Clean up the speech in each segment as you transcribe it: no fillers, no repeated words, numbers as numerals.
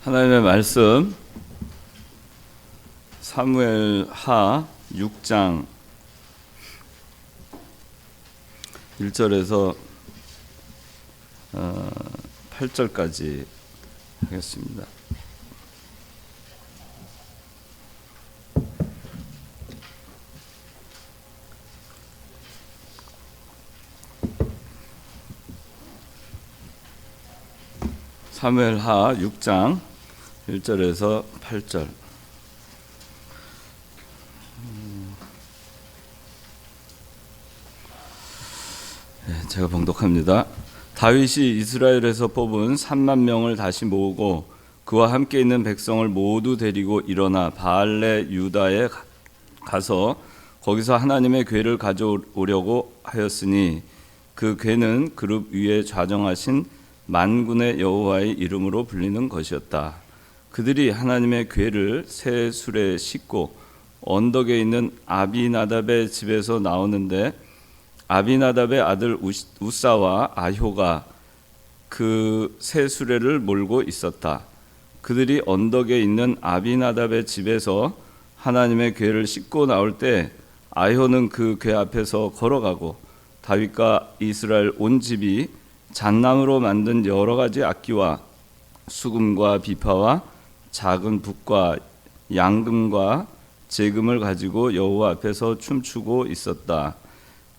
하나님의 말씀 사무엘하 6장 1절에서 8절까지 하겠습니다. 사무엘하 6장 1절에서 8절. 제가 봉독합니다. 다윗이 이스라엘에서 뽑은 3만 명을 다시 모으고 그와 함께 있는 백성을 모두 데리고 일어나 바알레 유다에 가서 거기서 하나님의 궤를 가져오려고 하였으니 그 궤는 그룹 위에 좌정하신 만군의 여호와의 이름으로 불리는 것이었다. 그들이 하나님의 궤를 새 수레에 싣고 언덕에 있는 아비나답의 집에서 나오는데 아비나답의 아들 우사와 아효가 그 새 수레를 몰고 있었다. 그들이 언덕에 있는 아비나답의 집에서 하나님의 궤를 싣고 나올 때 아효는 그 궤 앞에서 걸어가고 다윗과 이스라엘 온 집이 잣나무로 만든 여러 가지 악기와 수금과 비파와 작은 북과 양금과 제금을 가지고 여호와 앞에서 춤추고 있었다.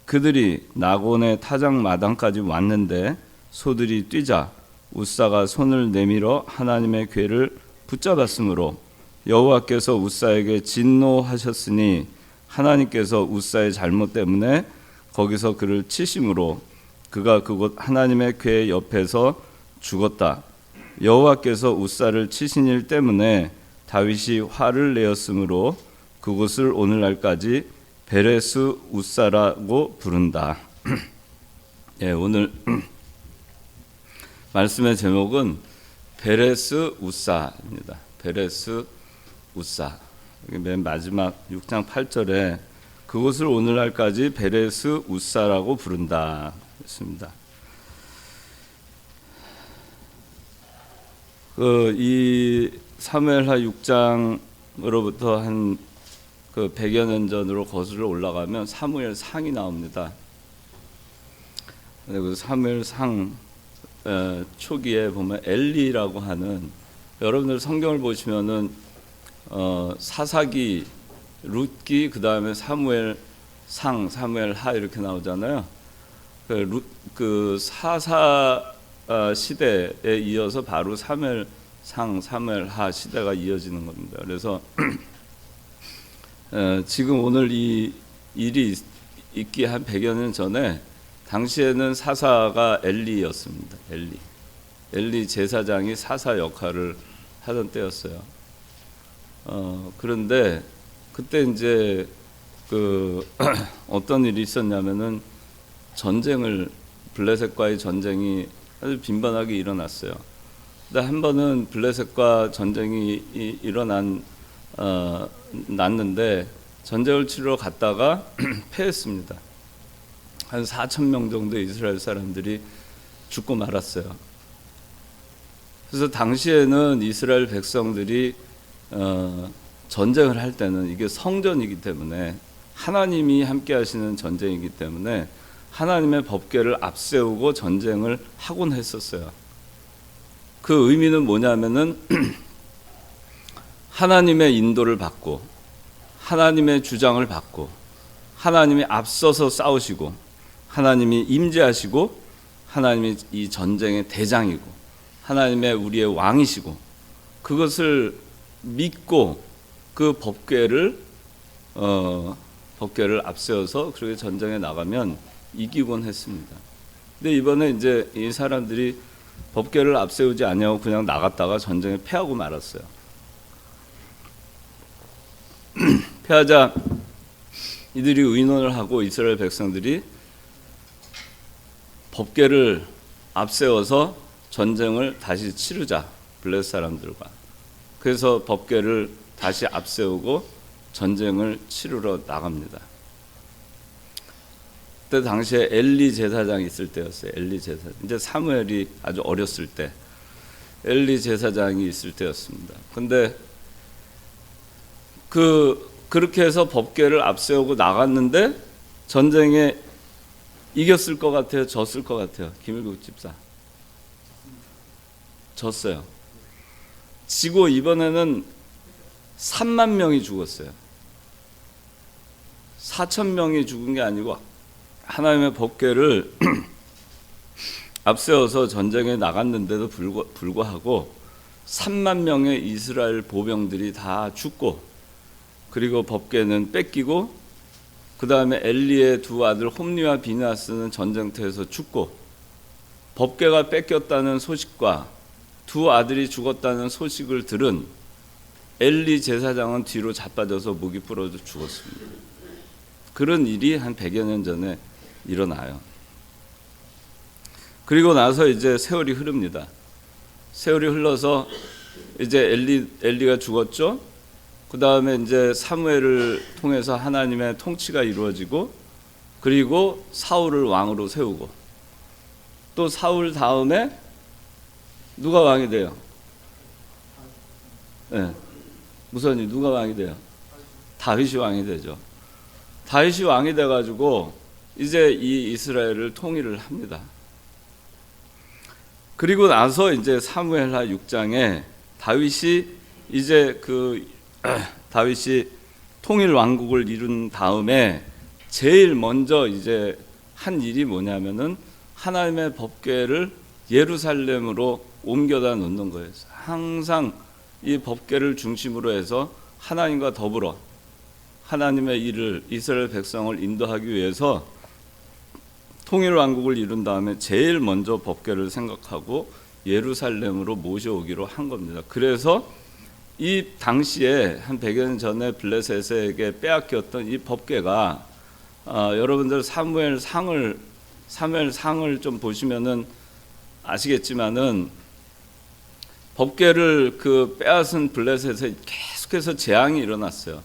그들이 나곤의 타작 마당까지 왔는데 소들이 뛰자 우사가 손을 내밀어 하나님의 궤를 붙잡았으므로 여호와께서 우사에게 진노하셨으니 하나님께서 우사의 잘못 때문에 거기서 그를 치심으로 그가 그곳 하나님의 궤 옆에서 죽었다. 여호와께서 우사를 치신 일 때문에 다윗이 화를 내었으므로 그곳을 오늘날까지 베레스 우사라고 부른다. 예, 오늘 말씀의 제목은 베레스 우사입니다. 베레스 우사. 맨 마지막 6장 8절에 그곳을 오늘날까지 베레스 우사라고 부른다 했습니다. 이 사무엘하 6장으로부터 한 100여 년 전으로 거슬러 올라가면 사무엘 상이 나옵니다. 그 사무엘 상 초기에 보면 엘리라고 하는, 여러분들 성경을 보시면은 사사기, 룻기, 그 다음에 사무엘 상, 사무엘 하 이렇게 나오잖아요. 그 사사 시대에 이어서 바로 사무엘 상, 사무엘 하 시대가 이어지는 겁니다. 그래서 지금 오늘 이 일이 있기 한 100여 년 전에 당시에는 사사가 엘리였습니다. 엘리 제사장이 사사 역할을 하던 때였어요. 그런데 그때 이제 어떤 일이 있었냐면은 블레셋과의 전쟁이 아주 빈번하게 일어났어요. 근데 한 번은 블레셋과 전쟁이 났는데 전쟁을 치러 갔다가 패했습니다. 한 4,000명 정도의 이스라엘 사람들이 죽고 말았어요. 그래서 당시에는 이스라엘 백성들이 전쟁을 할 때는 이게 성전이기 때문에 하나님이 함께 하시는 전쟁이기 때문에 하나님의 법궤를 앞세우고 전쟁을 하곤 했었어요. 그 의미는 뭐냐면은 하나님의 인도를 받고 하나님의 주장을 받고 하나님이 앞서서 싸우시고 하나님이 임재하시고 하나님이 이 전쟁의 대장이고 하나님의 우리의 왕이시고 그것을 믿고 그 법궤를 앞세워서 그렇게 전쟁에 나가면 이기곤 했습니다. 근데 이번에 이제 이 사람들이 법궤를 앞세우지 아니하고 그냥 나갔다가 전쟁에 패하고 말았어요. 패하자 이들이 의논을 하고 이스라엘 백성들이 법궤를 앞세워서 전쟁을 다시 치르자, 블레셋 사람들과. 그래서 법궤를 다시 앞세우고 전쟁을 치르러 나갑니다. 그때 당시에 엘리 제사장이 있을 때였어요. 엘리 제사장. 이제 사무엘이 아주 어렸을 때. 엘리 제사장이 있을 때였습니다. 근데 그렇게 해서 법궤를 앞세우고 나갔는데 전쟁에 이겼을 것 같아요? 졌을 것 같아요? 김일국 집사. 졌어요. 지고 이번에는 3만 명이 죽었어요. 4천 명이 죽은 게 아니고 하나님의 법궤를 앞세워서 전쟁에 나갔는데도 불구하고 3만 명의 이스라엘 보병들이 다 죽고, 그리고 법궤는 뺏기고, 그 다음에 엘리의 두 아들 홈리와 비느하스는 전쟁터에서 죽고, 법궤가 뺏겼다는 소식과 두 아들이 죽었다는 소식을 들은 엘리 제사장은 뒤로 자빠져서 목이 부러져 죽었습니다. 그런 일이 한 100여 년 전에 일어나요. 그리고 나서 이제 세월이 흐릅니다. 세월이 흘러서 이제 엘리가 죽었죠. 그 다음에 이제 사무엘을 통해서 하나님의 통치가 이루어지고, 그리고 사울을 왕으로 세우고, 또 사울 다음에 누가 왕이 돼요? 네. 무선이 누가 왕이 돼요? 다윗이 왕이 되죠. 다윗이 왕이 돼가지고 이제 이 이스라엘을 통일을 합니다. 그리고 나서 이제 사무엘하 6장에 다윗이 이제 다윗이 통일 왕국을 이룬 다음에 제일 먼저 이제 한 일이 뭐냐면은 하나님의 법궤를 예루살렘으로 옮겨다 놓는 거예요. 항상 이 법궤를 중심으로 해서 하나님과 더불어 하나님의 일을, 이스라엘 백성을 인도하기 위해서 통일 왕국을 이룬 다음에 제일 먼저 법궤를 생각하고 예루살렘으로 모셔오기로 한 겁니다. 그래서 이 당시에 한 100여 년 전에 블레셋에게 빼앗겼던 이 법궤가 여러분들 사무엘 상을 좀 보시면은 아시겠지만은 법궤를 빼앗은 블레셋에 계속해서 재앙이 일어났어요.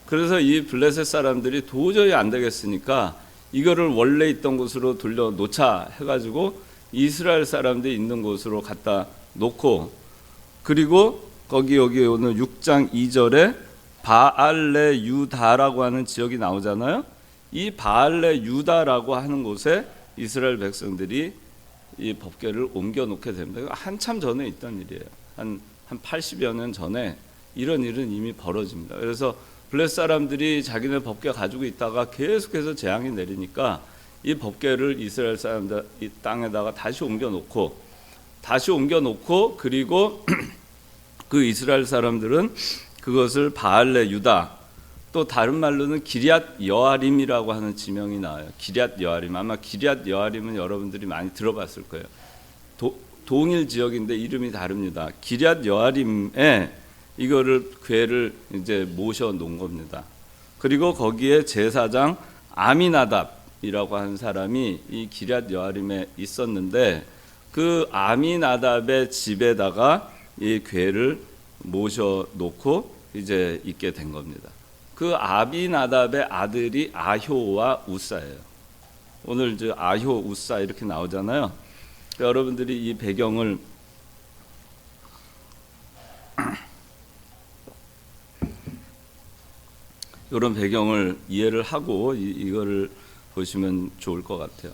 그래서 이 블레셋 사람들이 도저히 안 되겠으니까 이거를 원래 있던 곳으로 돌려놓자 해가지고 이스라엘 사람들이 있는 곳으로 갖다 놓고, 그리고 여기 오늘 6장 2절에 바알레 유다라고 하는 지역이 나오잖아요. 이 바알레 유다라고 하는 곳에 이스라엘 백성들이 이 법궤를 옮겨 놓게 됩니다. 한참 전에 있던 일이에요. 한 80여 년 전에 이런 일은 이미 벌어집니다. 그래서 블레셋 사람들이 자기네 법궤 가지고 있다가 계속해서 재앙이 내리니까 이 법궤를 이스라엘 사람들 이 땅에다가 다시 옮겨 놓고, 그리고 그 이스라엘 사람들은 그것을 바알레 유다, 또 다른 말로는 기럇 여아림이라고 하는 지명이 나와요. 기럇 여아림. 아마 기럇 여아림은 여러분들이 많이 들어봤을 거예요. 동일 지역인데 이름이 다릅니다. 기럇 여아림에 이거를 궤를 이제 모셔 놓은 겁니다. 그리고 거기에 제사장 아미나답이라고 하는 사람이 이 기럇 여아림에 있었는데, 그 아미나답의 집에다가 이 궤를 모셔 놓고 이제 있게 된 겁니다. 그 아비나답의 아들이 아효와 우사예요. 오늘 이제 아효, 우사 이렇게 나오잖아요. 여러분들이 이 배경을 이런 배경을 이해를 하고 이거를 보시면 좋을 것 같아요.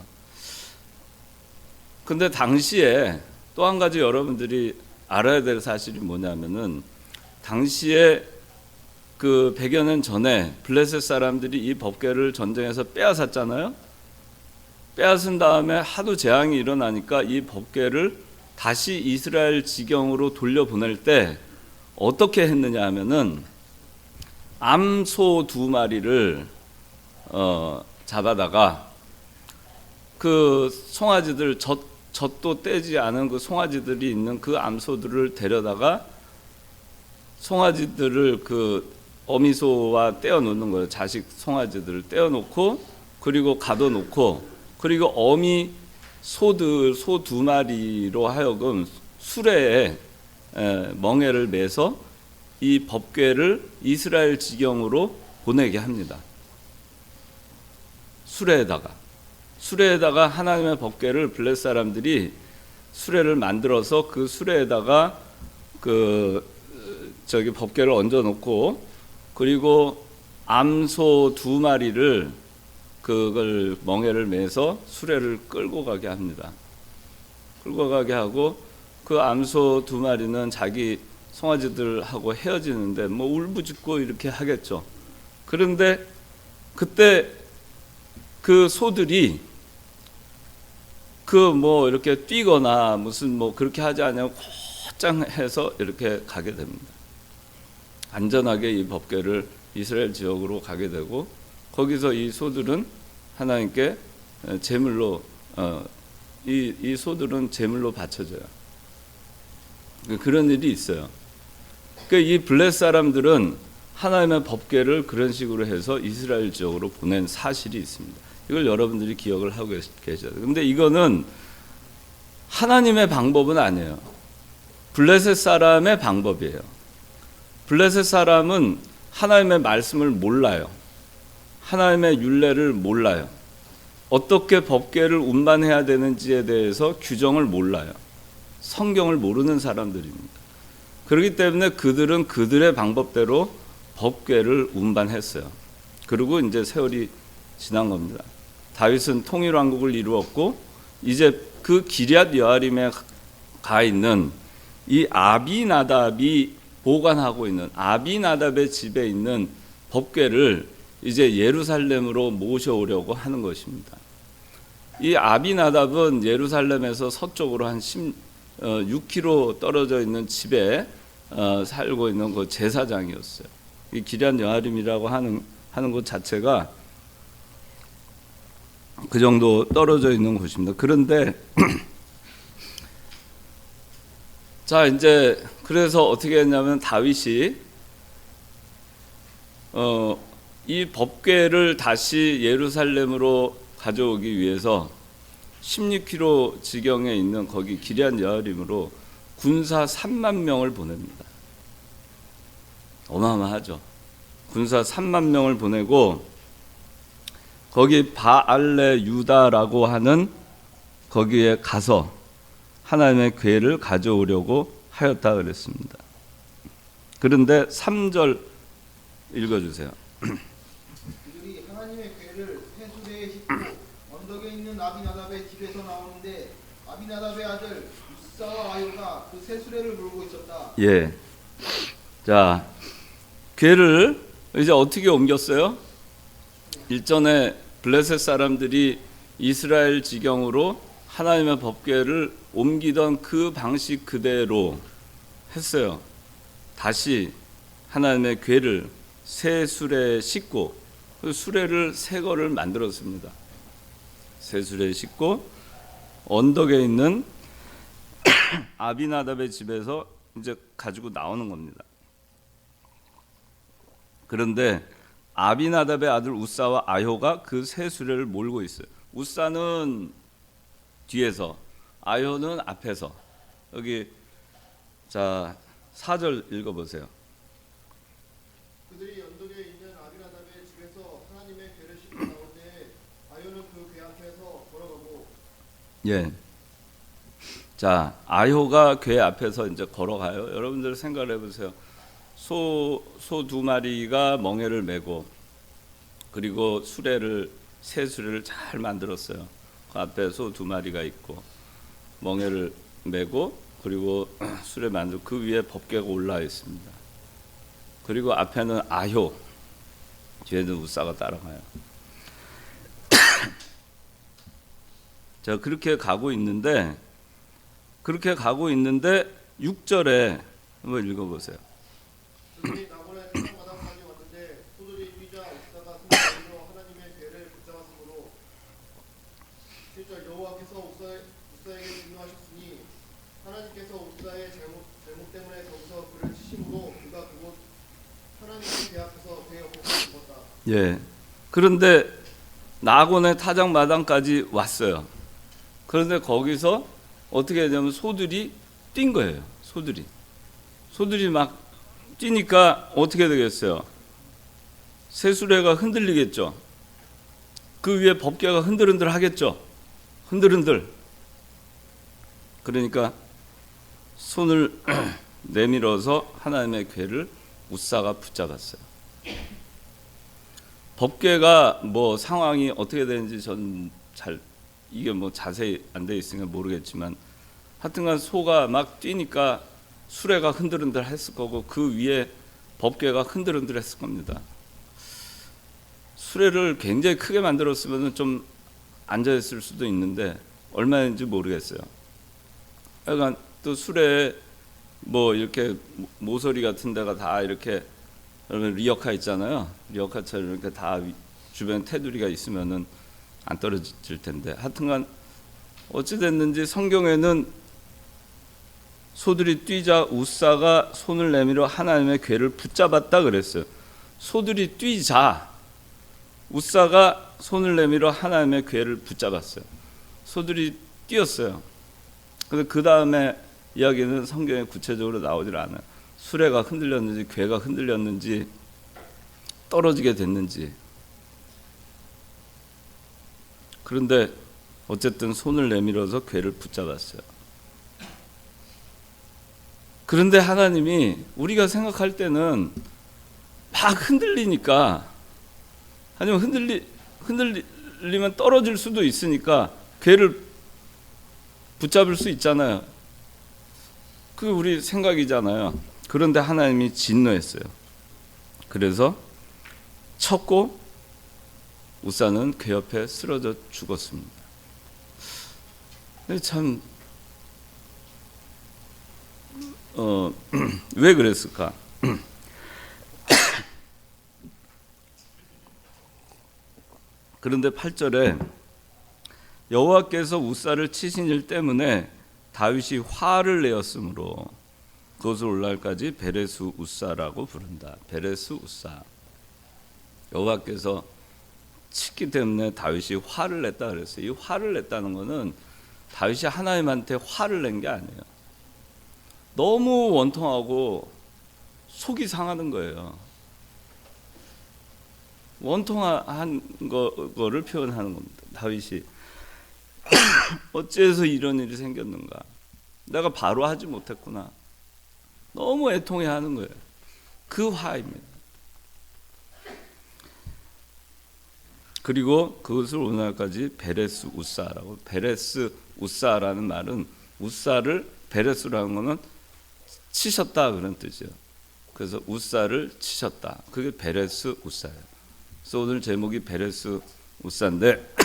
근데 당시에 또 한 가지 여러분들이 알아야 될 사실이 뭐냐면은, 당시에 100여 년 전에 블레셋 사람들이 이 법궤를 전쟁에서 빼앗았잖아요. 빼앗은 다음에 하도 재앙이 일어나니까 이 법궤를 다시 이스라엘 지경으로 돌려보낼 때 어떻게 했느냐 하면은, 암소 2마리를 잡아다가 그 송아지들, 젖도 떼지 않은 그 송아지들이 있는 그 암소들을 데려다가 송아지들을 어미소와 떼어놓는 거예요. 자식 송아지들을 떼어놓고, 그리고 가둬놓고, 그리고 어미 소 2마리로 하여금 수레에 멍에를 매서 이 법궤를 이스라엘 지경으로 보내게 합니다. 수레에다가 하나님의 법궤를 블레셋 사람들이 수레를 만들어서 그 수레에다가 법궤를 얹어 놓고, 그리고 암소 2마리를 그걸 멍에를 매서 수레를 끌고 가게 합니다. 끌고 가게 하고, 그 암소 2마리는 자기 송아지들하고 헤어지는데 뭐 울부짖고 이렇게 하겠죠. 그런데 그때 그 소들이 뭐 이렇게 뛰거나 무슨 뭐 그렇게 하지 않냐고 곧장해서 이렇게 가게 됩니다. 안전하게 이 법궤를 이스라엘 지역으로 가게 되고, 거기서 이 소들은 하나님께 제물로 이 소들은 제물로 바쳐져요. 그런 일이 있어요. 그러니까 이 블레셋 사람들은 하나님의 법궤를 그런 식으로 해서 이스라엘 지역으로 보낸 사실이 있습니다. 이걸 여러분들이 기억을 하고 계셔야 돼요. 근데 이거는 하나님의 방법은 아니에요. 블레셋 사람의 방법이에요. 블레셋 사람은 하나님의 말씀을 몰라요. 하나님의 율례를 몰라요. 어떻게 법궤를 운반해야 되는지에 대해서 규정을 몰라요. 성경을 모르는 사람들입니다. 그렇기 때문에 그들은 그들의 방법대로 법궤를 운반했어요. 그리고 이제 세월이 지난 겁니다. 다윗은 통일 왕국을 이루었고, 이제 그 기럇 여아림에 가 있는 이 아비나답이 보관하고 있는, 아비나답의 집에 있는 법궤를 이제 예루살렘으로 모셔오려고 하는 것입니다. 이 아비나답은 예루살렘에서 서쪽으로 한 6km 떨어져 있는 집에 살고 있는 그 제사장이었어요. 이 기럇 여아림이라고 하는 곳 자체가 그 정도 떨어져 있는 곳입니다. 그런데 자, 이제 그래서 어떻게 했냐면 다윗이 이 법궤를 다시 예루살렘으로 가져오기 위해서 16km 지경에 있는 거기 기럇 여아림으로 군사 3만 명을 보냅니다. 어마어마하죠. 군사 3만 명을 보내고, 거기 바알레 유다라고 하는 거기에 가서 하나님의 궤를 가져오려고 하였다 그랬습니다. 그런데 3절 읽어주세요. 그들이 하나님의 궤를 새 수레에 싣고 언덕에 있는 아비나답의 집에서 나오는데 아비나답의 아들 우사와 아효가 그 새 수레를 몰고 있었다. 예. 자, 궤를 이제 어떻게 옮겼어요? 일전에 블레셋 사람들이 이스라엘 지경으로 하나님의 법궤를 옮기던 그 방식 그대로 했어요. 다시 하나님의 궤를 새 수레에 싣고, 그 수레를 새 거를 만들었습니다. 새 수레에 싣고 언덕에 있는 아비나답의 집에서 이제 가지고 나오는 겁니다. 그런데 아비나답의 아들 우사와 아효가 그 새 수레를 몰고 있어요. 우사는 뒤에서, 아효는 앞에서. 여기 자 4절 읽어보세요. 그들이 언덕에 있는 아비나답의 집에서 하나님의 궤를 싣고 나오는데 아효는 그 궤 앞에서 걸어가고. 예. 자, 아효가 궤 앞에서 이제 걸어가요. 여러분들 생각을 해보세요. 소 2마리가 멍에를 메고, 그리고 새 수레를 잘 만들었어요. 그 앞에 소 2마리가 있고 멍에를 메고, 그리고 수레 만들고 그 위에 법궤가 올라 있습니다. 그리고 앞에는 아효, 뒤에는 우사가 따라가요. 자, 그렇게 가고 있는데 6절에 한번 읽어보세요. 그들이 나고의 타작마당까지 왔는데 소들이 뛰자 우사가 승리로 하나님의 궤를 붙잡았으므로 7절 여호와께서 우사에게 분노하셨으니 하나님께서 우사의 잘못 때문에 거기서 그를 치심으로 그가 그곳 하나님의 궤 앞에서 궤 옆에서 죽었다. 예. 그런데 나곤의 타작마당까지 왔어요. 그런데 거기서 어떻게 되냐면 소들이 뛴 거예요. 소들이 막 뛰니까 어떻게 되겠어요? 새 수레가 흔들리겠죠. 그 위에 법궤가 흔들흔들 하겠죠. 흔들흔들. 그러니까 손을 내밀어서 하나님의 궤를 웃사가 붙잡았어요. 법궤가 뭐 상황이 어떻게 되는지 전 잘 이게 뭐 자세히 안 돼 있으니까 모르겠지만 하여튼간 소가 막 뛰니까 수레가 흔들흔들 했을 거고 그 위에 법궤가 흔들흔들 했을 겁니다. 수레를 굉장히 크게 만들었으면 좀 앉아있을 수도 있는데 얼마인지 모르겠어요. 약간 또 수레에 뭐 이렇게 모서리 같은 데가 다 이렇게 리어카 있잖아요. 리어카처럼 이렇게 다 주변에 테두리가 있으면은 안 떨어질 텐데 하여튼간 어찌 됐는지 성경에는 소들이 뛰자 웃사가 손을 내밀어 하나님의 궤를 붙잡았다 그랬어요. 소들이 뛰자 웃사가 손을 내밀어 하나님의 궤를 붙잡았어요. 소들이 뛰었어요. 근데 그 다음에 이야기는 성경에 구체적으로 나오질 않아요. 수레가 흔들렸는지 궤가 흔들렸는지 떨어지게 됐는지. 그런데 어쨌든 손을 내밀어서 궤를 붙잡았어요. 그런데 하나님이 우리가 생각할 때는 막 흔들리니까 아니면 흔들리면 떨어질 수도 있으니까 궤를 붙잡을 수 있잖아요. 그게 우리 생각이잖아요. 그런데 하나님이 진노했어요. 그래서 쳤고 웃사는 궤 옆에 쓰러져 죽었습니다. 근데 참 왜 그랬을까? 그런데 8절에 여호와께서 웃사를 치신 일 때문에 다윗이 화를 내었으므로 그것을 오늘날까지 베레스 웃사라고 부른다. 베레스 웃사. 여호와께서 치기 때문에 다윗이 화를 냈다 그랬어요. 이 화를 냈다는 것은 다윗이 하나님한테 화를 낸 게 아니에요. 너무 원통하고 속이 상하는 거예요. 원통한 거를 표현하는 겁니다. 다윗이 어째서 이런 일이 생겼는가? 내가 바로 하지 못했구나. 너무 애통해하는 거예요. 그 화입니다. 그리고 그것을 오늘날까지 베레스 웃사라고. 베레스 웃사라는 말은 웃사를 베레스라는 것은 치셨다 그런 뜻이에요. 그래서 웃사를 치셨다. 그게 베레스 웃사예요. 그래서 오늘 제목이 베레스 웃사인데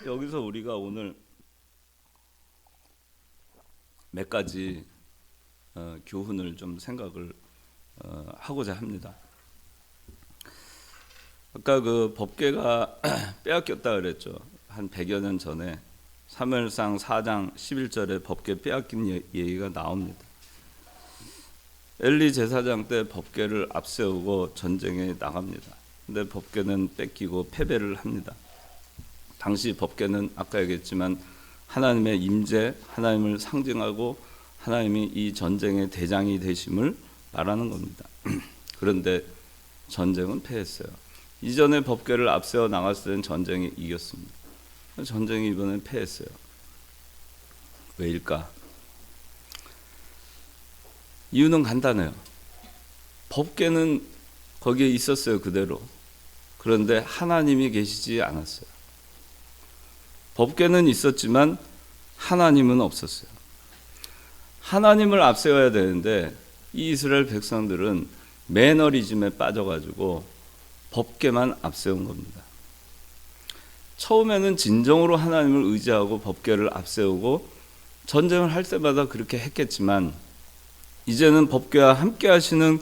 여기서 우리가 오늘 몇 가지 교훈을 좀 생각을 하고자 합니다. 아까 그 법궤가 빼앗겼다 그랬죠. 한 100여 년 전에 사무엘상 4장 11절에 법궤 빼앗긴 얘기가 나옵니다. 엘리 제사장 때 법궤를 앞세우고 전쟁에 나갑니다. 근데 법궤는 뺏기고 패배를 합니다. 당시 법궤는 아까 얘기했지만 하나님의 임재, 하나님을 상징하고 하나님이 이 전쟁의 대장이 되심을 말하는 겁니다. 그런데 전쟁은 패했어요. 이전에 법궤를 앞세워 나갔을 때는 전쟁이 이겼습니다. 전쟁이 이번엔 패했어요. 왜일까? 이유는 간단해요. 법궤는 거기에 있었어요, 그대로. 그런데 하나님이 계시지 않았어요. 법궤는 있었지만 하나님은 없었어요. 하나님을 앞세워야 되는데 이 이스라엘 백성들은 매너리즘에 빠져가지고 법궤만 앞세운 겁니다. 처음에는 진정으로 하나님을 의지하고 법궤를 앞세우고 전쟁을 할 때마다 그렇게 했겠지만 이제는 법궤와 함께 하시는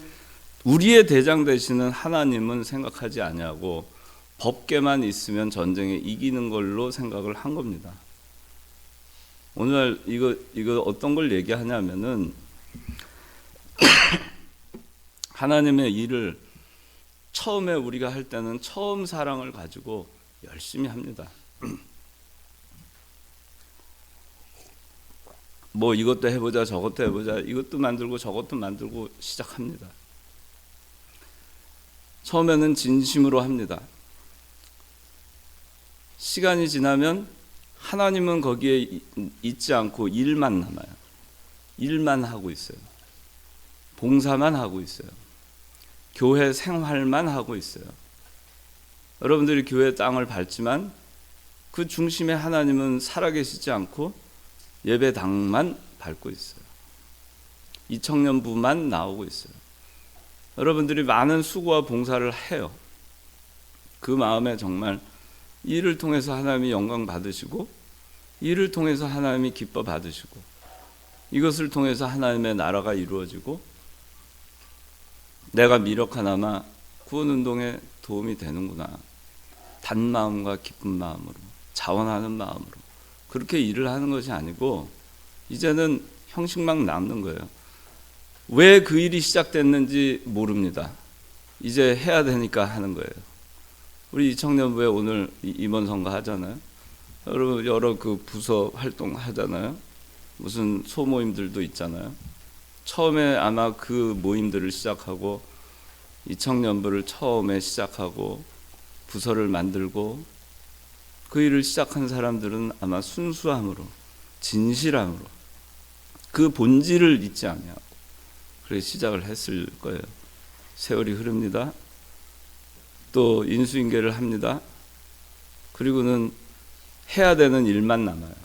우리의 대장 되시는 하나님은 생각하지 아니하고 법궤만 있으면 전쟁에 이기는 걸로 생각을 한 겁니다. 오늘 이거 어떤 걸 얘기하냐면은 하나님의 일을 처음에 우리가 할 때는 처음 사랑을 가지고 열심히 합니다. 뭐 이것도 해보자 저것도 해보자 이것도 만들고 저것도 만들고 시작합니다. 처음에는 진심으로 합니다. 시간이 지나면 하나님은 거기에 있지 않고 일만 남아요. 일만 하고 있어요. 봉사만 하고 있어요. 교회 생활만 하고 있어요. 여러분들이 교회 땅을 밟지만 그 중심에 하나님은 살아계시지 않고 예배당만 밟고 있어요. 이 청년부만 나오고 있어요. 여러분들이 많은 수고와 봉사를 해요. 그 마음에 정말 이를 통해서 하나님이 영광 받으시고 이를 통해서 하나님이 기뻐 받으시고 이것을 통해서 하나님의 나라가 이루어지고 내가 미력하나마 구원운동에 도움이 되는구나. 단마음과 기쁜 마음으로 자원하는 마음으로 그렇게 일을 하는 것이 아니고 이제는 형식만 남는 거예요. 왜 그 일이 시작됐는지 모릅니다. 이제 해야 되니까 하는 거예요. 우리 이 청년부에 오늘 임원 선거 하잖아요. 여러 그 부서 활동 하잖아요. 무슨 소모임들도 있잖아요. 처음에 아마 그 모임들을 시작하고 이 청년부를 처음에 시작하고 부서를 만들고 그 일을 시작한 사람들은 아마 순수함으로 진실함으로 그 본질을 잊지 아니하고 그래 시작을 했을 거예요. 세월이 흐릅니다. 또 인수인계를 합니다. 그리고는 해야 되는 일만 남아요.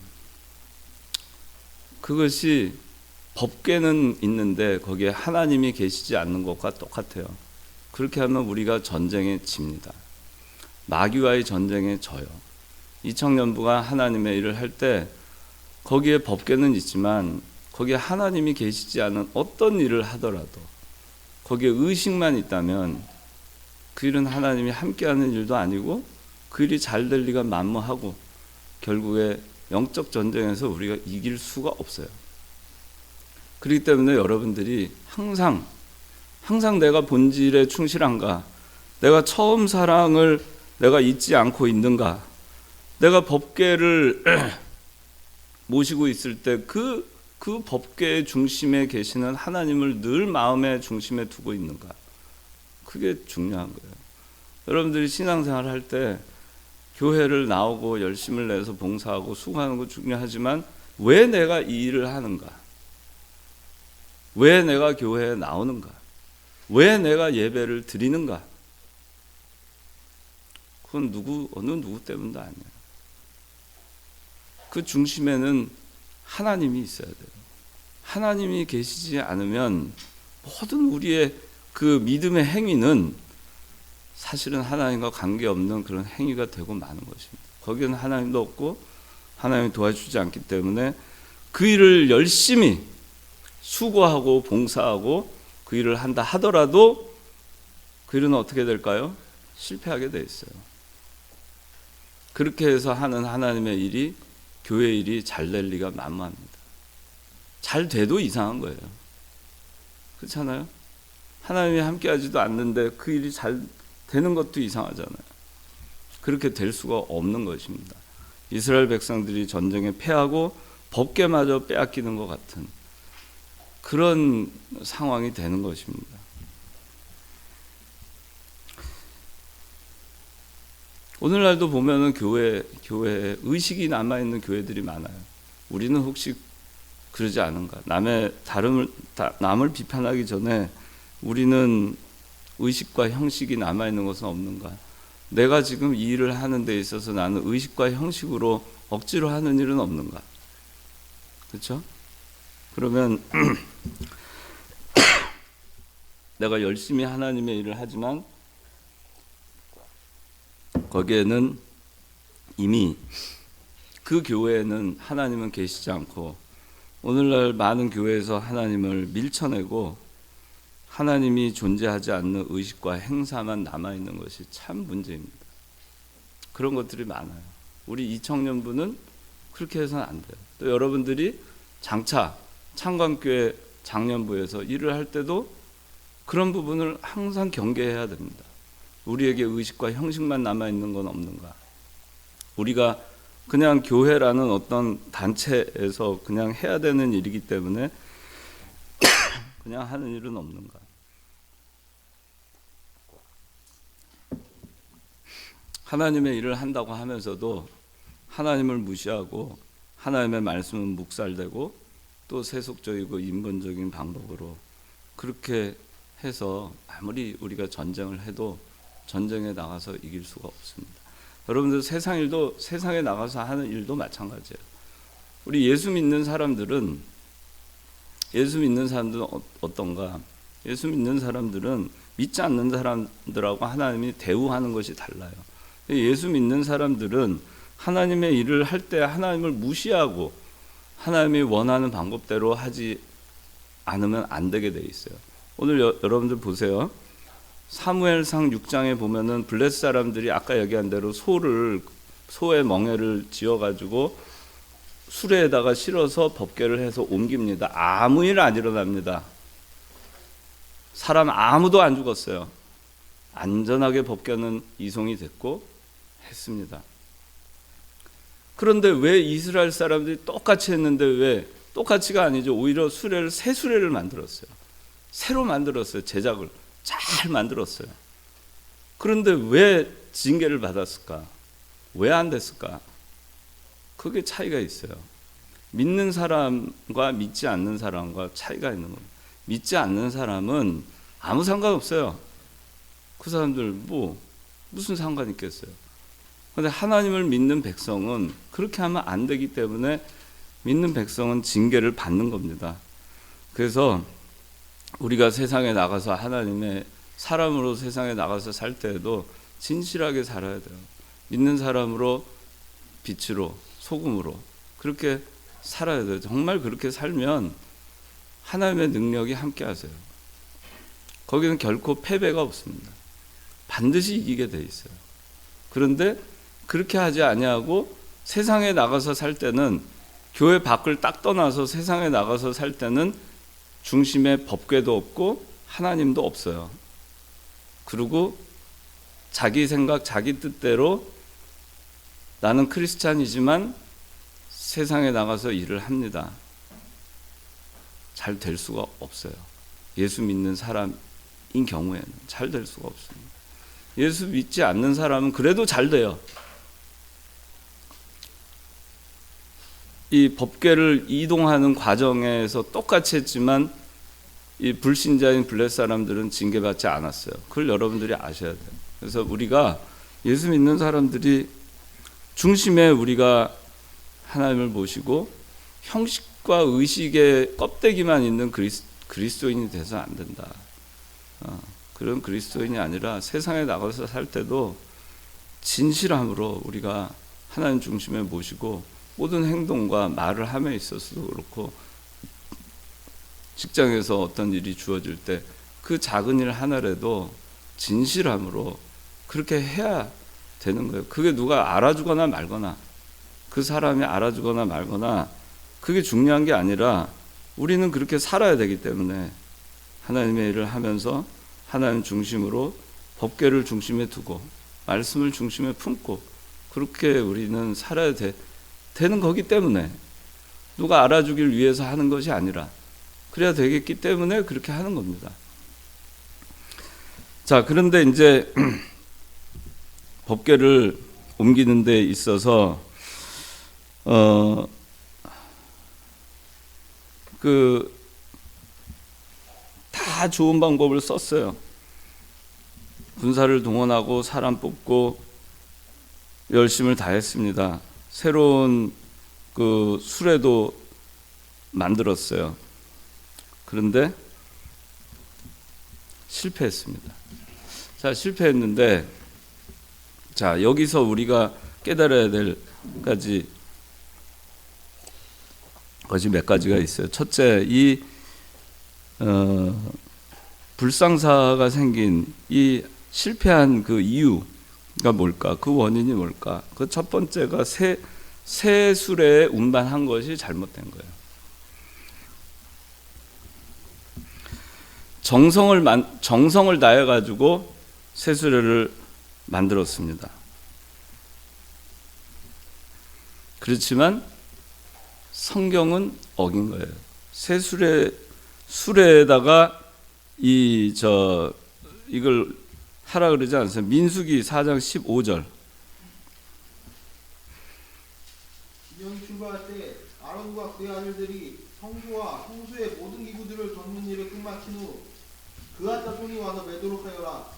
그것이 법계는 있는데 거기에 하나님이 계시지 않는 것과 똑같아요. 그렇게 하면 우리가 전쟁에 집니다. 마귀와의 전쟁에 져요. 이 청년부가 하나님의 일을 할 때 거기에 법계는 있지만 거기에 하나님이 계시지 않은 어떤 일을 하더라도 거기에 의식만 있다면 그 일은 하나님이 함께하는 일도 아니고 그 일이 잘 될 리가 만무하고 결국에 영적 전쟁에서 우리가 이길 수가 없어요. 그렇기 때문에 여러분들이 항상 내가 본질에 충실한가, 내가 처음 사랑을 내가 잊지 않고 있는가, 내가 법궤를 모시고 있을 때 그 법궤의 중심에 계시는 하나님을 늘 마음의 중심에 두고 있는가, 그게 중요한 거예요. 여러분들이 신앙생활 할 때 교회를 나오고 열심을 내서 봉사하고 수고하는 거 중요하지만 왜 내가 이 일을 하는가, 왜 내가 교회에 나오는가, 왜 내가 예배를 드리는가, 그건 어느 누구 때문도 아니에요. 그 중심에는 하나님이 있어야 돼요. 하나님이 계시지 않으면 모든 우리의 그 믿음의 행위는 사실은 하나님과 관계없는 그런 행위가 되고 마는 것입니다. 거기는 하나님도 없고 하나님이 도와주지 않기 때문에 그 일을 열심히 수고하고 봉사하고 그 일을 한다 하더라도 그 일은 어떻게 될까요? 실패하게 돼 있어요. 그렇게 해서 하는 하나님의 일이, 교회 일이 잘 될 리가 만무합니다. 잘 돼도 이상한 거예요. 그렇잖아요? 하나님이 함께하지도 않는데 그 일이 잘 되는 것도 이상하잖아요. 그렇게 될 수가 없는 것입니다. 이스라엘 백성들이 전쟁에 패하고 법궤마저 빼앗기는 것 같은 그런 상황이 되는 것입니다. 오늘날도 보면은 교회에 의식이 남아있는 교회들이 많아요. 우리는 혹시 그러지 않은가? 남을 비판하기 전에 우리는 의식과 형식이 남아있는 것은 없는가? 내가 지금 이 일을 하는 데 있어서 나는 의식과 형식으로 억지로 하는 일은 없는가? 그렇죠? 그러면 내가 열심히 하나님의 일을 하지만 거기에는 이미 그 교회에는 하나님은 계시지 않고 오늘날 많은 교회에서 하나님을 밀쳐내고 하나님이 존재하지 않는 의식과 행사만 남아있는 것이 참 문제입니다. 그런 것들이 많아요. 우리 이 청년부는 그렇게 해서는 안 돼요. 또 여러분들이 장차 창광교회 장년부에서 일을 할 때도 그런 부분을 항상 경계해야 됩니다. 우리에게 의식과 형식만 남아있는 건 없는가? 우리가 그냥 교회라는 어떤 단체에서 그냥 해야 되는 일이기 때문에 그냥 하는 일은 없는가? 하나님의 일을 한다고 하면서도 하나님을 무시하고 하나님의 말씀은 묵살되고 또 세속적이고 인본적인 방법으로 그렇게 해서 아무리 우리가 전쟁을 해도 전쟁에 나가서 이길 수가 없습니다. 여러분들 세상에 나가서 하는 일도 마찬가지예요. 우리 예수 믿는 사람들은 어떤가? 예수 믿는 사람들은 믿지 않는 사람들하고 하나님이 대우하는 것이 달라요. 예수 믿는 사람들은 하나님의 일을 할 때 하나님을 무시하고 하나님이 원하는 방법대로 하지 않으면 안 되게 돼 있어요. 오늘 여러분들 보세요. 사무엘상 6장에 보면은 블레셋 사람들이 아까 얘기한 대로 소의 멍에를 지어가지고 수레에다가 실어서 법궤를 해서 옮깁니다. 아무 일 안 일어납니다. 사람 아무도 안 죽었어요. 안전하게 법궤는 이송이 됐고 했습니다. 그런데 왜 이스라엘 사람들이 똑같이 했는데 왜 똑같이가 아니죠. 오히려 새 수레를 만들었어요. 새로 만들었어요. 제작을 잘 만들었어요. 그런데 왜 징계를 받았을까? 왜 안 됐을까? 그게 차이가 있어요. 믿는 사람과 믿지 않는 사람과 차이가 있는 거예요. 믿지 않는 사람은 아무 상관없어요. 그 사람들 무슨 상관 있겠어요. 그런데 하나님을 믿는 백성은 그렇게 하면 안 되기 때문에 믿는 백성은 징계를 받는 겁니다. 그래서 우리가 세상에 나가서 하나님의 사람으로 세상에 나가서 살 때에도 진실하게 살아야 돼요. 믿는 사람으로 빛으로 소금으로 그렇게 살아야 돼요. 정말 그렇게 살면 하나님의 능력이 함께 하세요. 거기는 결코 패배가 없습니다. 반드시 이기게 돼 있어요. 그런데 그렇게 하지 아니하고 세상에 나가서 살 때는 교회 밖을 딱 떠나서 세상에 나가서 살 때는 중심에 법궤도 없고 하나님도 없어요. 그리고 자기 생각, 자기 뜻대로 나는 크리스찬이지만 세상에 나가서 일을 합니다. 잘 될 수가 없어요. 예수 믿는 사람인 경우에는 잘 될 수가 없습니다. 예수 믿지 않는 사람은 그래도 잘 돼요. 이 법궤를 이동하는 과정에서 똑같이 했지만 이 불신자인 블레셋 사람들은 징계받지 않았어요. 그걸 여러분들이 아셔야 돼요. 그래서 우리가 예수 믿는 사람들이 중심에 우리가 하나님을 모시고 형식과 의식의 껍데기만 있는 그리스도인이 돼서 안 된다. 그런 그리스도인이 아니라 세상에 나가서 살 때도 진실함으로 우리가 하나님 중심에 모시고 모든 행동과 말을 함에 있어서도 그렇고 직장에서 어떤 일이 주어질 때 그 작은 일 하나라도 진실함으로 그렇게 해야 되는 거예요. 그게 누가 알아주거나 말거나 그 사람이 알아주거나 말거나 그게 중요한 게 아니라 우리는 그렇게 살아야 되기 때문에 하나님의 일을 하면서 하나님 중심으로 법궤를 중심에 두고 말씀을 중심에 품고 그렇게 우리는 살아야 되는 거기 때문에 누가 알아주길 위해서 하는 것이 아니라 그래야 되겠기 때문에 그렇게 하는 겁니다. 자, 그런데 이제 법궤를 옮기는 데 있어서 다 좋은 방법을 썼어요. 군사를 동원하고 사람 뽑고 열심을 다했습니다. 새로운 그 수레도 만들었어요. 그런데 실패했습니다. 자, 실패했는데 자, 여기서 우리가 깨달아야 될 것이 몇 가지가 있어요. 첫째, 이 불상사가 생긴 이 실패한 그 이유가 뭘까? 그 원인이 뭘까? 그 첫 번째가 새 수레에 운반한 것이 잘못된 거예요. 정성을 다해 가지고 새 수레를 만들었습니다. 그렇지만 성경은 어긴 거예요. 새 수레에다가 이걸 하라 그러지 않았어요. 민수기 4장 15절. 지연이 출발할 때 아론과 그의 아들들이 성소와 성소의 모든 기구들을 덮는 일을 끝마친 후 그한 자손이 와서 매도록 하여라.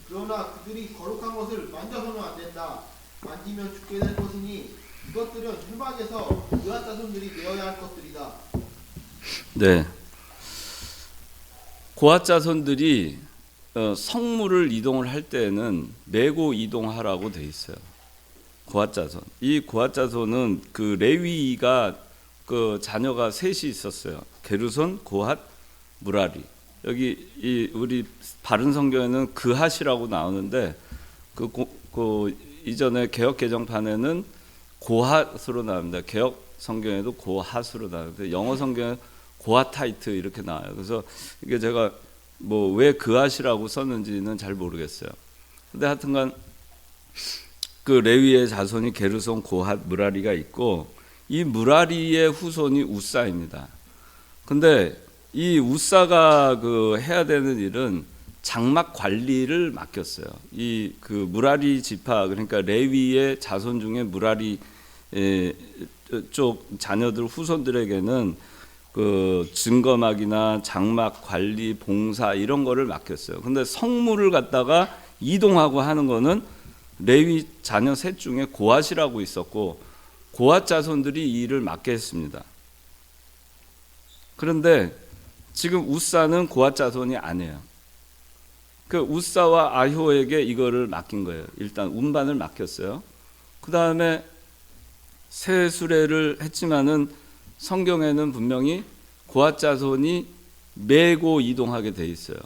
그러나 그들이 거룩한 것을 만져서는 안 된다. 만지면 죽게 될 것이니 이것들은 회막에서 그한 자손들이 내어야 할 것들이다. 네. 고핫 자손들이 성물을 이동을 할 때에는 메고 이동하라고 돼 있어요. 고핫 자손. 이 고핫 자손은 그 레위가 그 자녀가 셋이 있었어요. 게르손, 고핫, 무라리. 여기 이 우리 바른 성경에는 그핫이라고 나오는데 그 이전에 개역 개정판에는 고핫으로 나옵니다. 개역 성경에도 고핫으로 나오는데 영어 성경에 고핫타이트 이렇게 나와요. 그래서 이게 제가 뭐 왜 그핫이라고 썼는지는 잘 모르겠어요. 근데 하여튼간 그 레위의 자손이 게르손, 고핫, 무라리가 있고 이 무라리의 후손이 우사입니다. 근데 이 우사가 그 해야 되는 일은 장막 관리를 맡겼어요. 이 그 무라리 지파 그러니까 레위의 자손 중에 무라리 쪽 자녀들 후손들에게는 그 증거막이나 장막 관리, 봉사 이런 거를 맡겼어요. 근데 성물을 갖다가 이동하고 하는 거는 레위 자녀 셋 중에 고핫이라고 있었고 고핫 자손들이 이 일을 맡게 했습니다. 그런데 지금 우사는 고핫 자손이 아니에요. 그 우사와 아효에게 이거를 맡긴 거예요. 일단 운반을 맡겼어요. 그 다음에 새 수레를 했지만은 성경에는 분명히 고핫 자손이 메고 이동하게 돼 있어요.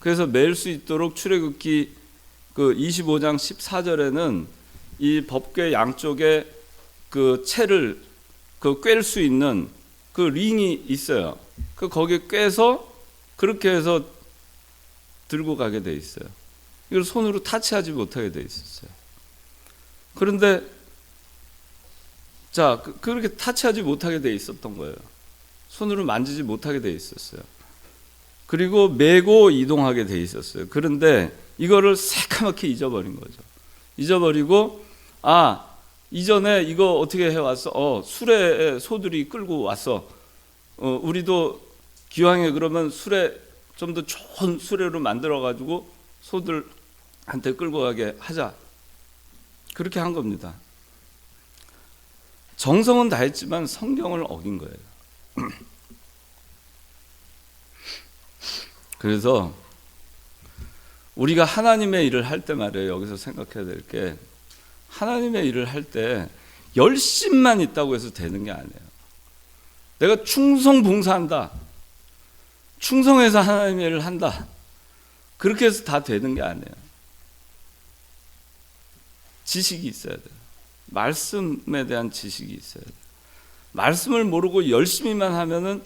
그래서 맬 수 있도록 출애굽기 그 25장 14절에는 이 법궤 양쪽에 그 채를 그 꿰 수 있는 그 링이 있어요. 그 거기에 꿰서 그렇게 해서 들고 가게 돼 있어요. 이걸 손으로 타치하지 못하게 돼 있었어요. 그런데 자 그렇게 타치하지 못하게 돼 있었던 거예요. 손으로 만지지 못하게 돼 있었어요. 그리고 메고 이동하게 돼 있었어요. 그런데 이거를 새카맣게 잊어버린 거죠. 잊어버리고 이전에 이거 어떻게 해왔어? 수레에 소들이 끌고 왔어. 우리도 기왕에 그러면 수레 좀 더 좋은 수레로 만들어가지고 소들한테 끌고 가게 하자. 그렇게 한 겁니다. 정성은 다했지만 성경을 어긴 거예요. 그래서 우리가 하나님의 일을 할 때 말이에요. 여기서 생각해야 될 게 하나님의 일을 할 때 열심만 있다고 해서 되는 게 아니에요. 내가 충성 봉사한다. 충성해서 하나님의 일을 한다. 그렇게 해서 다 되는 게 아니에요. 지식이 있어야 돼요. 말씀에 대한 지식이 있어야 돼요. 말씀을 모르고 열심히만 하면은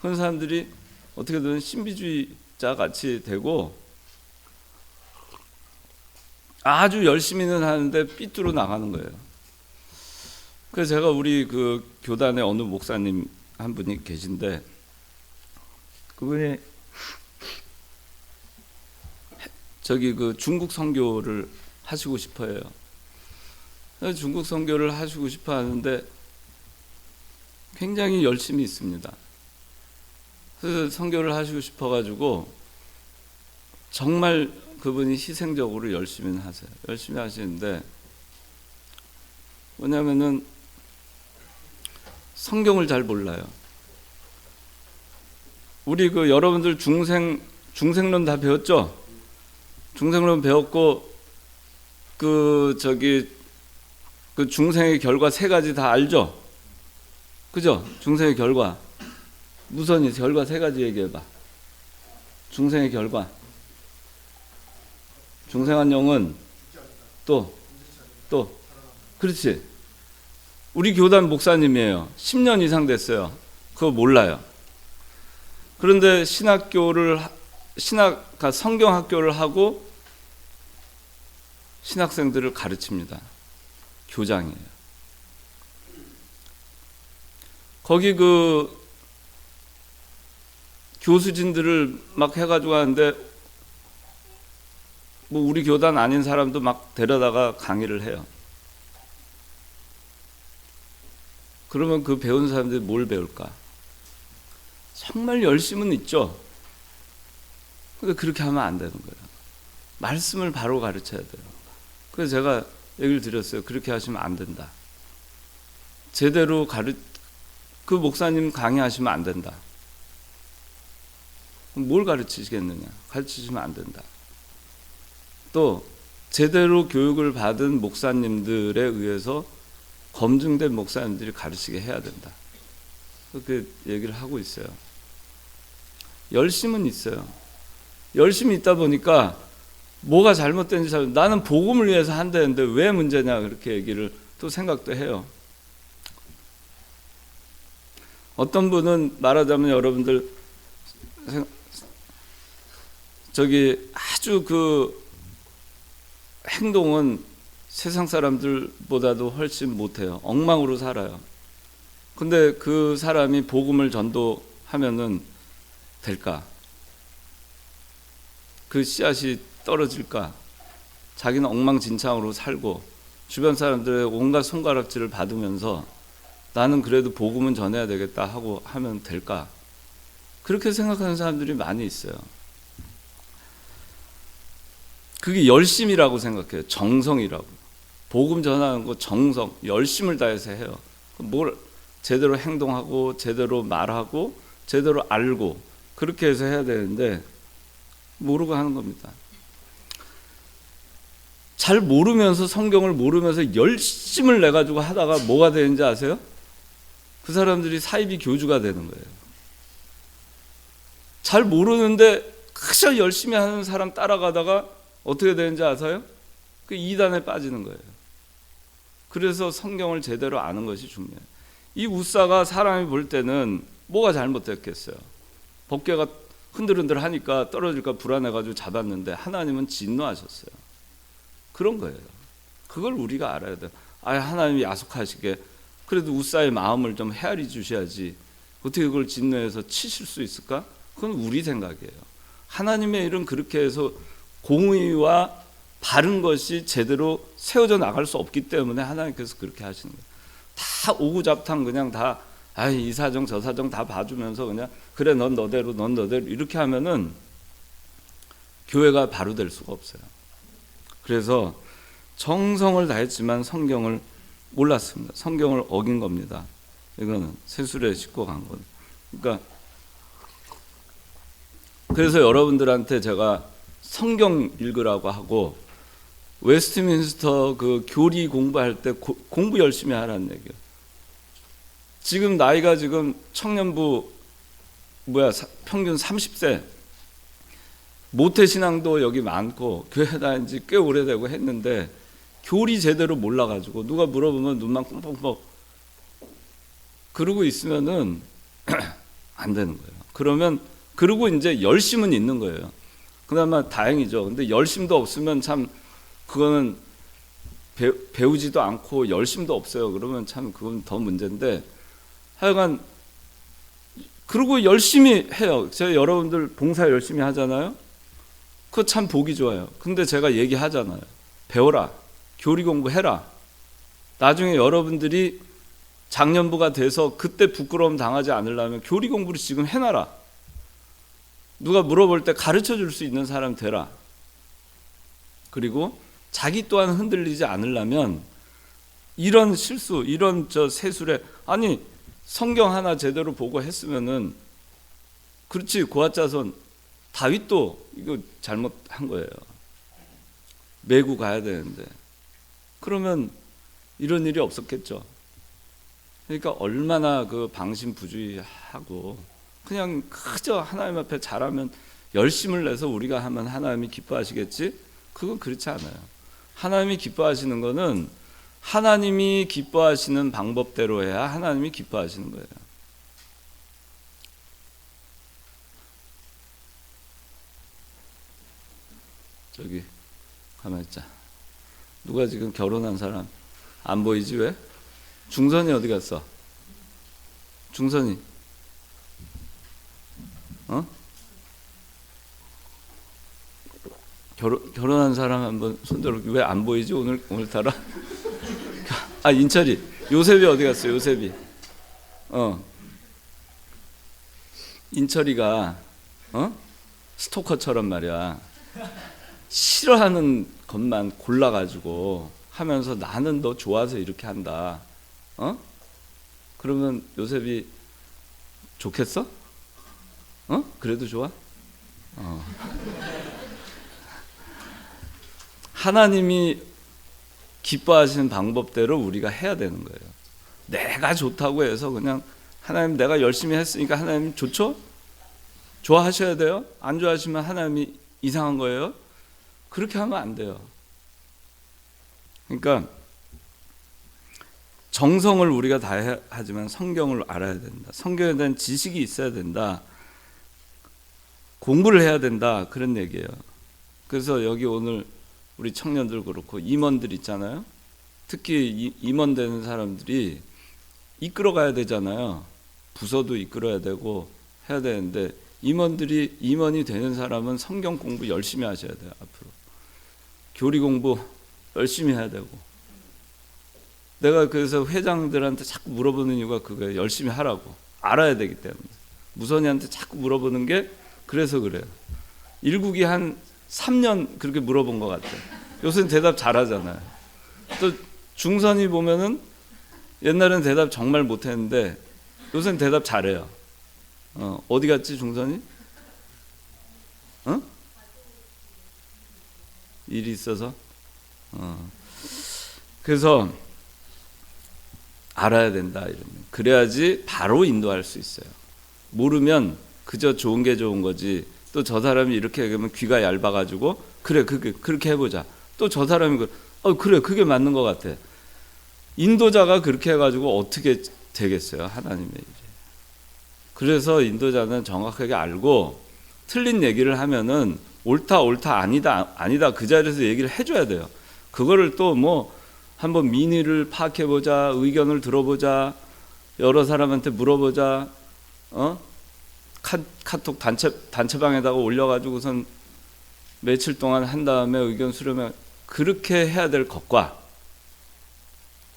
그런 사람들이 어떻게든 신비주의자 같이 되고 아주 열심히는 하는데 삐뚤어 나가는 거예요. 그래서 제가 우리 그 교단에 어느 목사님 한 분이 계신데 그분이 저기 그 중국 선교를 하시고 싶어해요. 중국 선교를 하시고 싶어 하는데 굉장히 열심히 있습니다. 그래서 선교를 하시고 싶어 가지고 정말 그분이 희생적으로 열심히 하세요. 열심히 하시는데 뭐냐면은 성경을 잘 몰라요. 우리 그 여러분들 중생론 다 배웠죠? 중생론 배웠고 그 중생의 결과 세 가지 다 알죠? 그죠? 중생의 결과. 무선이 결과 세 가지 얘기해봐. 중생의 결과. 중생한 영은 또 그렇지. 우리 교단 목사님이에요. 10년 이상 됐어요. 그거 몰라요. 그런데 성경학교를 하고 신학생들을 가르칩니다. 교장이에요. 거기 그 교수진들을 막 해가지고 하는데 뭐 우리 교단 아닌 사람도 막 데려다가 강의를 해요. 그러면 그 배운 사람들이 뭘 배울까? 정말 열심은 있죠. 근데 그렇게 하면 안 되는 거예요. 말씀을 바로 가르쳐야 돼요. 그래서 제가 얘기를 드렸어요. 그렇게 하시면 안 된다. 제대로 그 목사님 강의하시면 안 된다. 뭘 가르치시겠느냐? 가르치시면 안 된다. 또 제대로 교육을 받은 목사님들에 의해서 검증된 목사님들이 가르치게 해야 된다. 그렇게 얘기를 하고 있어요. 열심은 있어요. 열심히 있다 보니까 뭐가 잘못된지 나는 복음을 위해서 한다는데 왜 문제냐 그렇게 얘기를 또 생각도 해요. 어떤 분은 말하자면 여러분들 저기 아주 그 행동은 세상 사람들보다도 훨씬 못해요. 엉망으로 살아요. 근데 그 사람이 복음을 전도하면은 될까? 그 씨앗이 떨어질까? 자기는 엉망진창으로 살고 주변 사람들의 온갖 손가락질을 받으면서 나는 그래도 복음은 전해야 되겠다 하고 하면 될까? 그렇게 생각하는 사람들이 많이 있어요. 그게 열심이라고 생각해요. 정성이라고. 복음 전하는 거 정성, 열심을 다해서 해요. 뭘 제대로 행동하고 제대로 말하고 제대로 알고 그렇게 해서 해야 되는데 모르고 하는 겁니다. 잘 모르면서 성경을 모르면서 열심을 내가지고 하다가 뭐가 되는지 아세요? 그 사람들이 사이비 교주가 되는 거예요. 잘 모르는데 그저 열심히 하는 사람 따라가다가 어떻게 되는지 아세요? 그 이단에 빠지는 거예요. 그래서 성경을 제대로 아는 것이 중요해요. 이 우사가 사람이 볼 때는 뭐가 잘못됐겠어요? 법궤가 흔들흔들 하니까 떨어질까 불안해가지고 잡았는데 하나님은 진노하셨어요. 그런 거예요. 그걸 우리가 알아야 돼요. 하나님이 야속하시게 그래도 우사의 마음을 좀 헤아리 주셔야지 어떻게 그걸 진노해서 치실 수 있을까? 그건 우리 생각이에요. 하나님의 일은 그렇게 해서 공의와 바른 것이 제대로 세워져 나갈 수 없기 때문에 하나님께서 그렇게 하시는 거예요. 다 오구잡탕 그냥 다 이 사정 저 사정 다 봐주면서 그냥 그래 넌 너대로 이렇게 하면은 교회가 바로 될 수가 없어요. 그래서 정성을 다했지만 성경을 몰랐습니다. 성경을 어긴 겁니다. 이거는 세술에 싣고 간 건. 그러니까 그래서 여러분들한테 제가 성경 읽으라고 하고 웨스트민스터 그 교리 공부할 때 공부 열심히 하라는 얘기예요. 지금 나이가 지금 청년부 평균 30세 모태신앙도 여기 많고 교회 다닌 지 꽤 오래되고 했는데 교리 제대로 몰라가지고 누가 물어보면 눈만 꽁꽁 그러고 있으면은 안 되는 거예요. 그러고 이제 열심은 있는 거예요. 그나마 다행이죠. 근데 열심도 없으면 참 그거는 배우지도 않고 열심도 없어요. 그러면 참 그건 더 문제인데 하여간 그리고 열심히 해요. 제가 여러분들 봉사 열심히 하잖아요. 그거 참 보기 좋아요. 근데 제가 얘기하잖아요. 배워라. 교리 공부해라. 나중에 여러분들이 장년부가 돼서 그때 부끄러움 당하지 않으려면 교리 공부를 지금 해놔라. 누가 물어볼 때 가르쳐 줄 수 있는 사람 되라. 그리고 자기 또한 흔들리지 않으려면 이런 실수, 이런 세술에 성경 하나 제대로 보고 했으면은 그렇지 고아자손 다윗도 이거 잘못한 거예요. 메고 가야 되는데 그러면 이런 일이 없었겠죠. 그러니까 얼마나 그 방심부주의하고 그냥 그저 하나님 앞에 잘하면 열심을 내서 우리가 하면 하나님이 기뻐하시겠지? 그건 그렇지 않아요. 하나님이 기뻐하시는 거는 하나님이 기뻐하시는 방법대로 해야 하나님이 기뻐하시는 거예요. 저기 가만히 있자. 누가 지금 결혼한 사람 안 보이지 왜? 중선이 어디 갔어? 중선이 결혼한 사람 한번 손들어. 왜 안 보이지 오늘따라? 인철이 요셉이 어디 갔어? 요셉이 인철이가 스토커처럼 말이야. 싫어하는 것만 골라가지고 하면서 나는 너 좋아서 이렇게 한다. 그러면 요셉이 좋겠어? 그래도 좋아? 하나님이 기뻐하시는 방법대로 우리가 해야 되는 거예요. 내가 좋다고 해서 그냥 하나님 내가 열심히 했으니까 하나님 좋죠? 좋아하셔야 돼요? 안 좋아하시면 하나님이 이상한 거예요? 그렇게 하면 안 돼요. 그러니까 정성을 우리가 다 하지만 성경을 알아야 된다. 성경에 대한 지식이 있어야 된다. 공부를 해야 된다. 그런 얘기예요. 그래서 여기 오늘 우리 청년들 그렇고 임원들 있잖아요. 특히 임원 되는 사람들이 이끌어가야 되잖아요. 부서도 이끌어야 되고 해야 되는데 임원이 되는 사람은 성경 공부 열심히 하셔야 돼요. 앞으로 교리 공부 열심히 해야 되고. 내가 그래서 회장들한테 자꾸 물어보는 이유가 그거예요. 열심히 하라고. 알아야 되기 때문에. 무선이한테 자꾸 물어보는 게 그래서 그래요. 일국이 한 3년 그렇게 물어본 것 같아요. 요새는 대답 잘하잖아요. 또 중선이 보면은 옛날에는 대답 정말 못했는데 요새는 대답 잘해요. 어디 갔지 중선이? 일이 있어서? 그래서 알아야 된다. 이러면. 그래야지 바로 인도할 수 있어요. 모르면 그저 좋은 게 좋은 거지. 또 저 사람이 이렇게 얘기하면 귀가 얇아가지고 그래 그렇게 해보자. 또 저 사람이 그래 그게 맞는 것 같아. 인도자가 그렇게 해가지고 어떻게 되겠어요? 하나님의 일이. 그래서 인도자는 정확하게 알고 틀린 얘기를 하면은 옳다 아니다 그 자리에서 얘기를 해줘야 돼요. 그거를 또 뭐 한번 민의를 파악해보자, 의견을 들어보자, 여러 사람한테 물어보자, 카톡 단체방에다가 올려가지고선 며칠 동안 한 다음에 의견 수렴해. 그렇게 해야 될 것과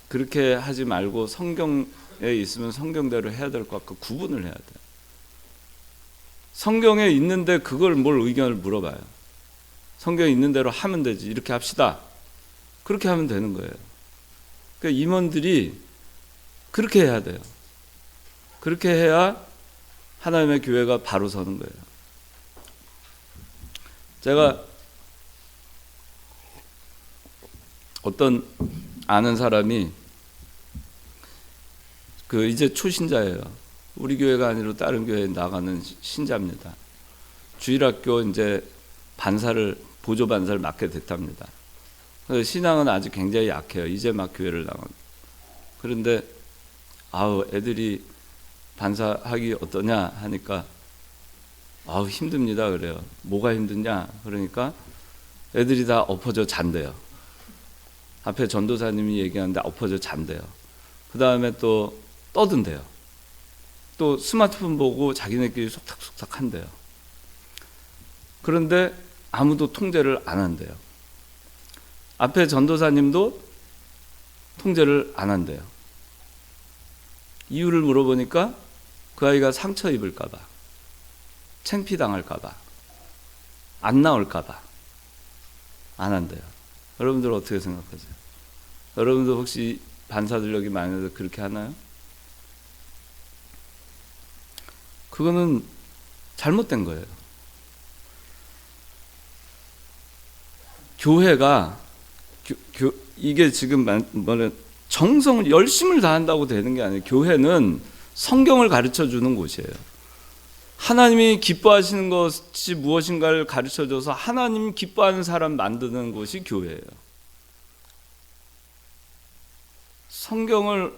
그렇게 하지 말고 성경에 있으면 성경대로 해야 될 것과 구분을 해야 돼요. 성경에 있는데 그걸 뭘 의견을 물어봐요. 성경에 있는 대로 하면 되지. 이렇게 합시다. 그렇게 하면 되는 거예요. 그러니까 임원들이 그렇게 해야 돼요. 그렇게 해야 하나님의 교회가 바로 서는 거예요. 제가 어떤 아는 사람이 이제 초신자예요. 우리 교회가 아니라 다른 교회에 나가는 신자입니다. 주일학교 이제 보조 반사를 맡게 됐답니다. 신앙은 아직 굉장히 약해요. 이제 막 교회를 나가는. 그런데 애들이 반사하기 어떠냐 하니까 힘듭니다 그래요. 뭐가 힘드냐 그러니까 애들이 다 엎어져 잔대요. 앞에 전도사님이 얘기하는데 엎어져 잔대요. 그 다음에 또 떠든대요. 또 스마트폰 보고 자기네끼리 속닥속닥 한대요. 그런데 아무도 통제를 안 한대요. 앞에 전도사님도 통제를 안 한대요. 이유를 물어보니까 그 아이가 상처 입을까봐, 창피당할까봐, 안 나올까봐 안 한대요. 여러분들 어떻게 생각하세요? 여러분들 혹시 반사들 여기 많이 해서 그렇게 하나요? 그거는 잘못된 거예요. 교회가 이게 지금 정성을 열심을 다한다고 되는 게 아니에요. 교회는 성경을 가르쳐 주는 곳이에요. 하나님이 기뻐하시는 것이 무엇인가를 가르쳐 줘서 하나님 기뻐하는 사람 만드는 곳이 교회예요. 성경을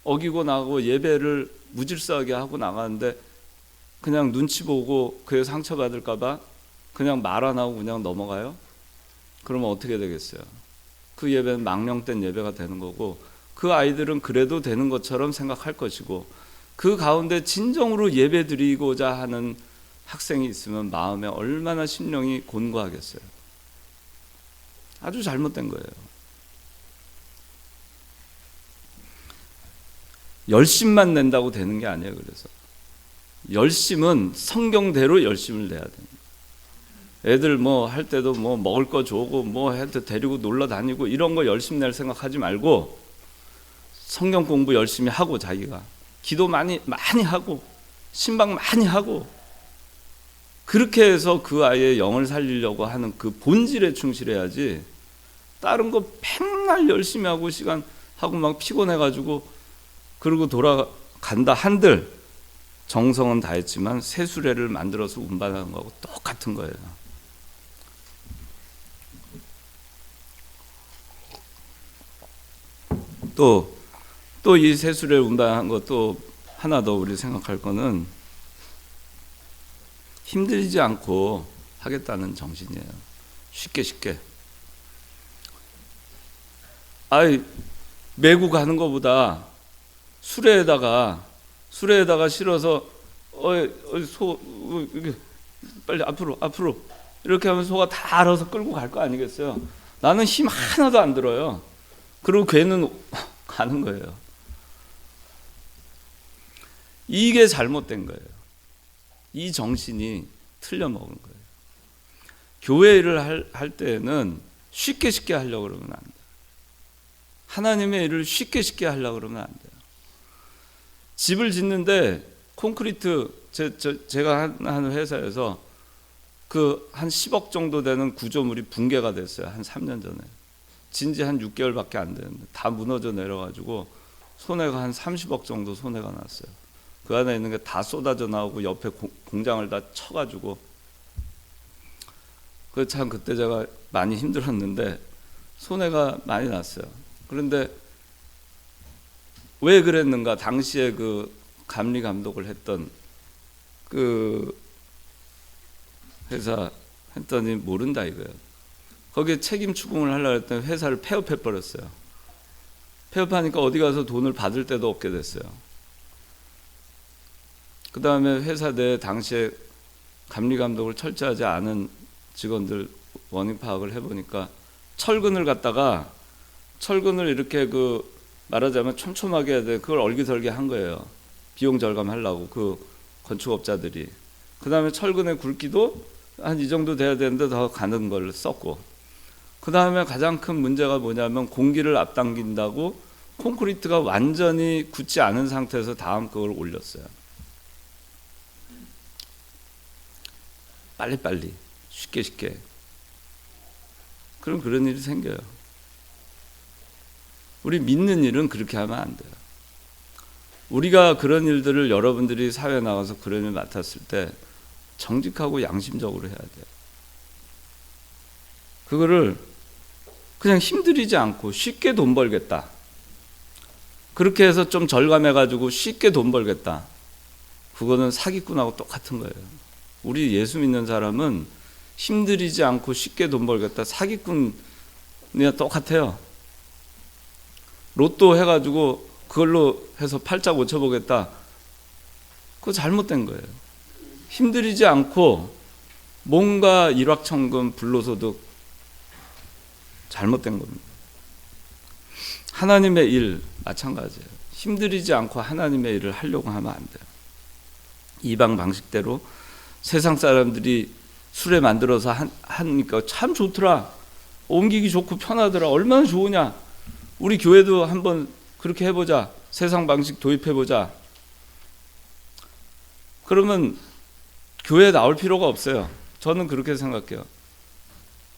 어기고 나가고 예배를 무질서하게 하고 나가는데 그냥 눈치 보고 그에 상처받을까 봐 그냥 말 안 하고 그냥 넘어가요? 그러면 어떻게 되겠어요? 그 예배는 망령된 예배가 되는 거고 그 아이들은 그래도 되는 것처럼 생각할 것이고 그 가운데 진정으로 예배 드리고자 하는 학생이 있으면 마음에 얼마나 심령이 곤고하겠어요. 아주 잘못된 거예요. 열심만 낸다고 되는 게 아니에요. 그래서 열심은 성경대로 열심을 내야 됩니다. 애들 뭐 할 때도 뭐 먹을 거 주고 뭐 해도 데리고 놀러 다니고 이런 거 열심 낼 생각하지 말고 성경 공부 열심히 하고 자기가 기도 많이 하고 신방 많이 하고 그렇게 해서 그 아이의 영을 살리려고 하는 그 본질에 충실해야지 다른 거 맨날 열심히 하고 시간 하고 막 피곤해가지고 그러고 돌아간다 한들 정성은 다했지만 세수레를 만들어서 운반하는 거하고 똑같은 거예요. 또 이 세수레를 운반한 것도 하나 더 우리 생각할 거는 힘들지 않고 하겠다는 정신이에요. 쉽게. 메고 가는 것보다 수레에다가 실어서 빨리 앞으로 이렇게 하면 소가 다 알아서 끌고 갈 거 아니겠어요? 나는 힘 하나도 안 들어요. 그리고 걔는 가는 거예요. 이게 잘못된 거예요. 이 정신이 틀려 먹은 거예요. 교회 일을 할 때는 쉽게 하려고 그러면 안 돼요. 하나님의 일을 쉽게 하려고 그러면 안 돼요. 집을 짓는데 콘크리트 제가 하는 회사에서 그 한 10억 정도 되는 구조물이 붕괴가 됐어요. 한 3년 전에. 진지 한 6개월밖에 안 되는데 다 무너져 내려가지고 손해가 한 30억 정도 손해가 났어요. 그 안에 있는 게 다 쏟아져 나오고 옆에 공장을 다 쳐가지고 참 그때 제가 많이 힘들었는데 손해가 많이 났어요. 그런데 왜 그랬는가? 당시에 그 감리 감독을 했던 그 회사 했더니 모른다 이거예요. 거기에 책임 추궁을 하려고 했더니 회사를 폐업해 버렸어요. 폐업하니까 어디 가서 돈을 받을 데도 없게 됐어요. 그 다음에 회사 내 당시에 감리 감독을 철저하지 않은 직원들 원인 파악을 해보니까 철근을 이렇게 말하자면 촘촘하게 해야 돼. 그걸 얼기설기 한 거예요. 비용 절감하려고 그 건축업자들이. 그 다음에 철근의 굵기도 한 이 정도 돼야 되는데 더 가는 걸 썼고. 그 다음에 가장 큰 문제가 뭐냐면 공기를 앞당긴다고 콘크리트가 완전히 굳지 않은 상태에서 다음 그걸 올렸어요. 빨리 쉽게. 그럼 그런 일이 생겨요. 우리 믿는 일은 그렇게 하면 안 돼요. 우리가 그런 일들을 여러분들이 사회에 나가서 그런 일 맡았을 때 정직하고 양심적으로 해야 돼요. 그거를 그냥 힘들이지 않고 쉽게 돈 벌겠다. 그렇게 해서 좀 절감해가지고 쉽게 돈 벌겠다. 그거는 사기꾼하고 똑같은 거예요. 우리 예수 믿는 사람은 힘들이지 않고 쉽게 돈 벌겠다. 사기꾼이랑 똑같아요. 로또 해가지고 그걸로 해서 팔자 고쳐보겠다. 그거 잘못된 거예요. 힘들이지 않고 뭔가 일확천금 불로소득 잘못된 겁니다. 하나님의 일 마찬가지예요. 힘들이지 않고 하나님의 일을 하려고 하면 안 돼요. 이방 방식대로 세상 사람들이 수레 만들어서 하니까 참 좋더라. 옮기기 좋고 편하더라. 얼마나 좋으냐. 우리 교회도 한번 그렇게 해보자. 세상 방식 도입해보자. 그러면 교회에 나올 필요가 없어요. 저는 그렇게 생각해요.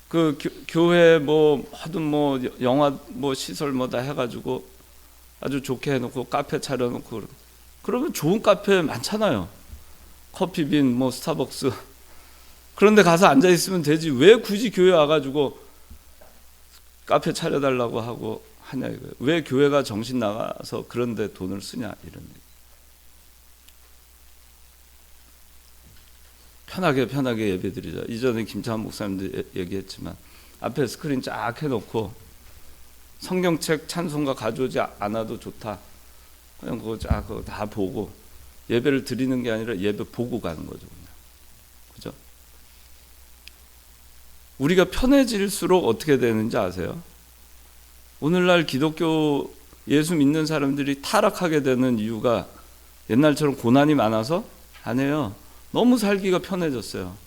그 교회 하든 영화 시설 다 해가지고 아주 좋게 해놓고 카페 차려놓고 그러면 좋은 카페 많잖아요. 커피빈 스타벅스 그런데 가서 앉아 있으면 되지. 왜 굳이 교회 와가지고 카페 차려달라고 하고 하냐 이거예요. 왜 교회가 정신 나가서 그런데 돈을 쓰냐 이런 얘기. 편하게 예배드리자. 이전에 김찬 목사님도 얘기했지만 앞에 스크린 쫙 해놓고 성경책 찬송가 가져오지 않아도 좋다. 그냥 그거 다 보고 예배를 드리는 게 아니라 예배 보고 가는 거죠. 그냥. 그죠? 우리가 편해질수록 어떻게 되는지 아세요? 오늘날 기독교의 예수 믿는 사람들이 타락하게 되는 이유가 옛날처럼 고난이 많아서 아니에요. 너무 살기가 편해졌어요.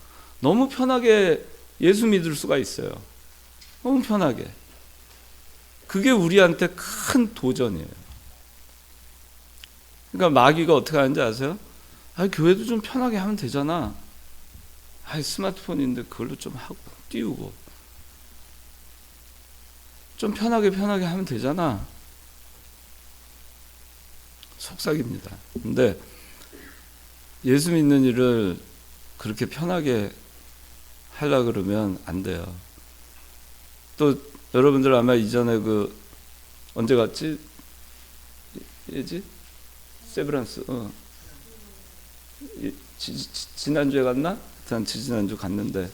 너무 편하게 예수 믿을 수가 있어요. 너무 편하게. 그게 우리한테 큰 도전이에요. 그러니까 마귀가 어떻게 하는지 아세요? 교회도 좀 편하게 하면 되잖아. 스마트폰인데 그걸로 좀 하고 띄우고 좀 편하게 하면 되잖아. 속삭입니다. 근데 예수 믿는 일을 그렇게 편하게 하려고 그러면 안 돼요. 또 여러분들 아마 이전에 언제 갔지? 세브란스. 지난주에 갔나? 지난주 갔는데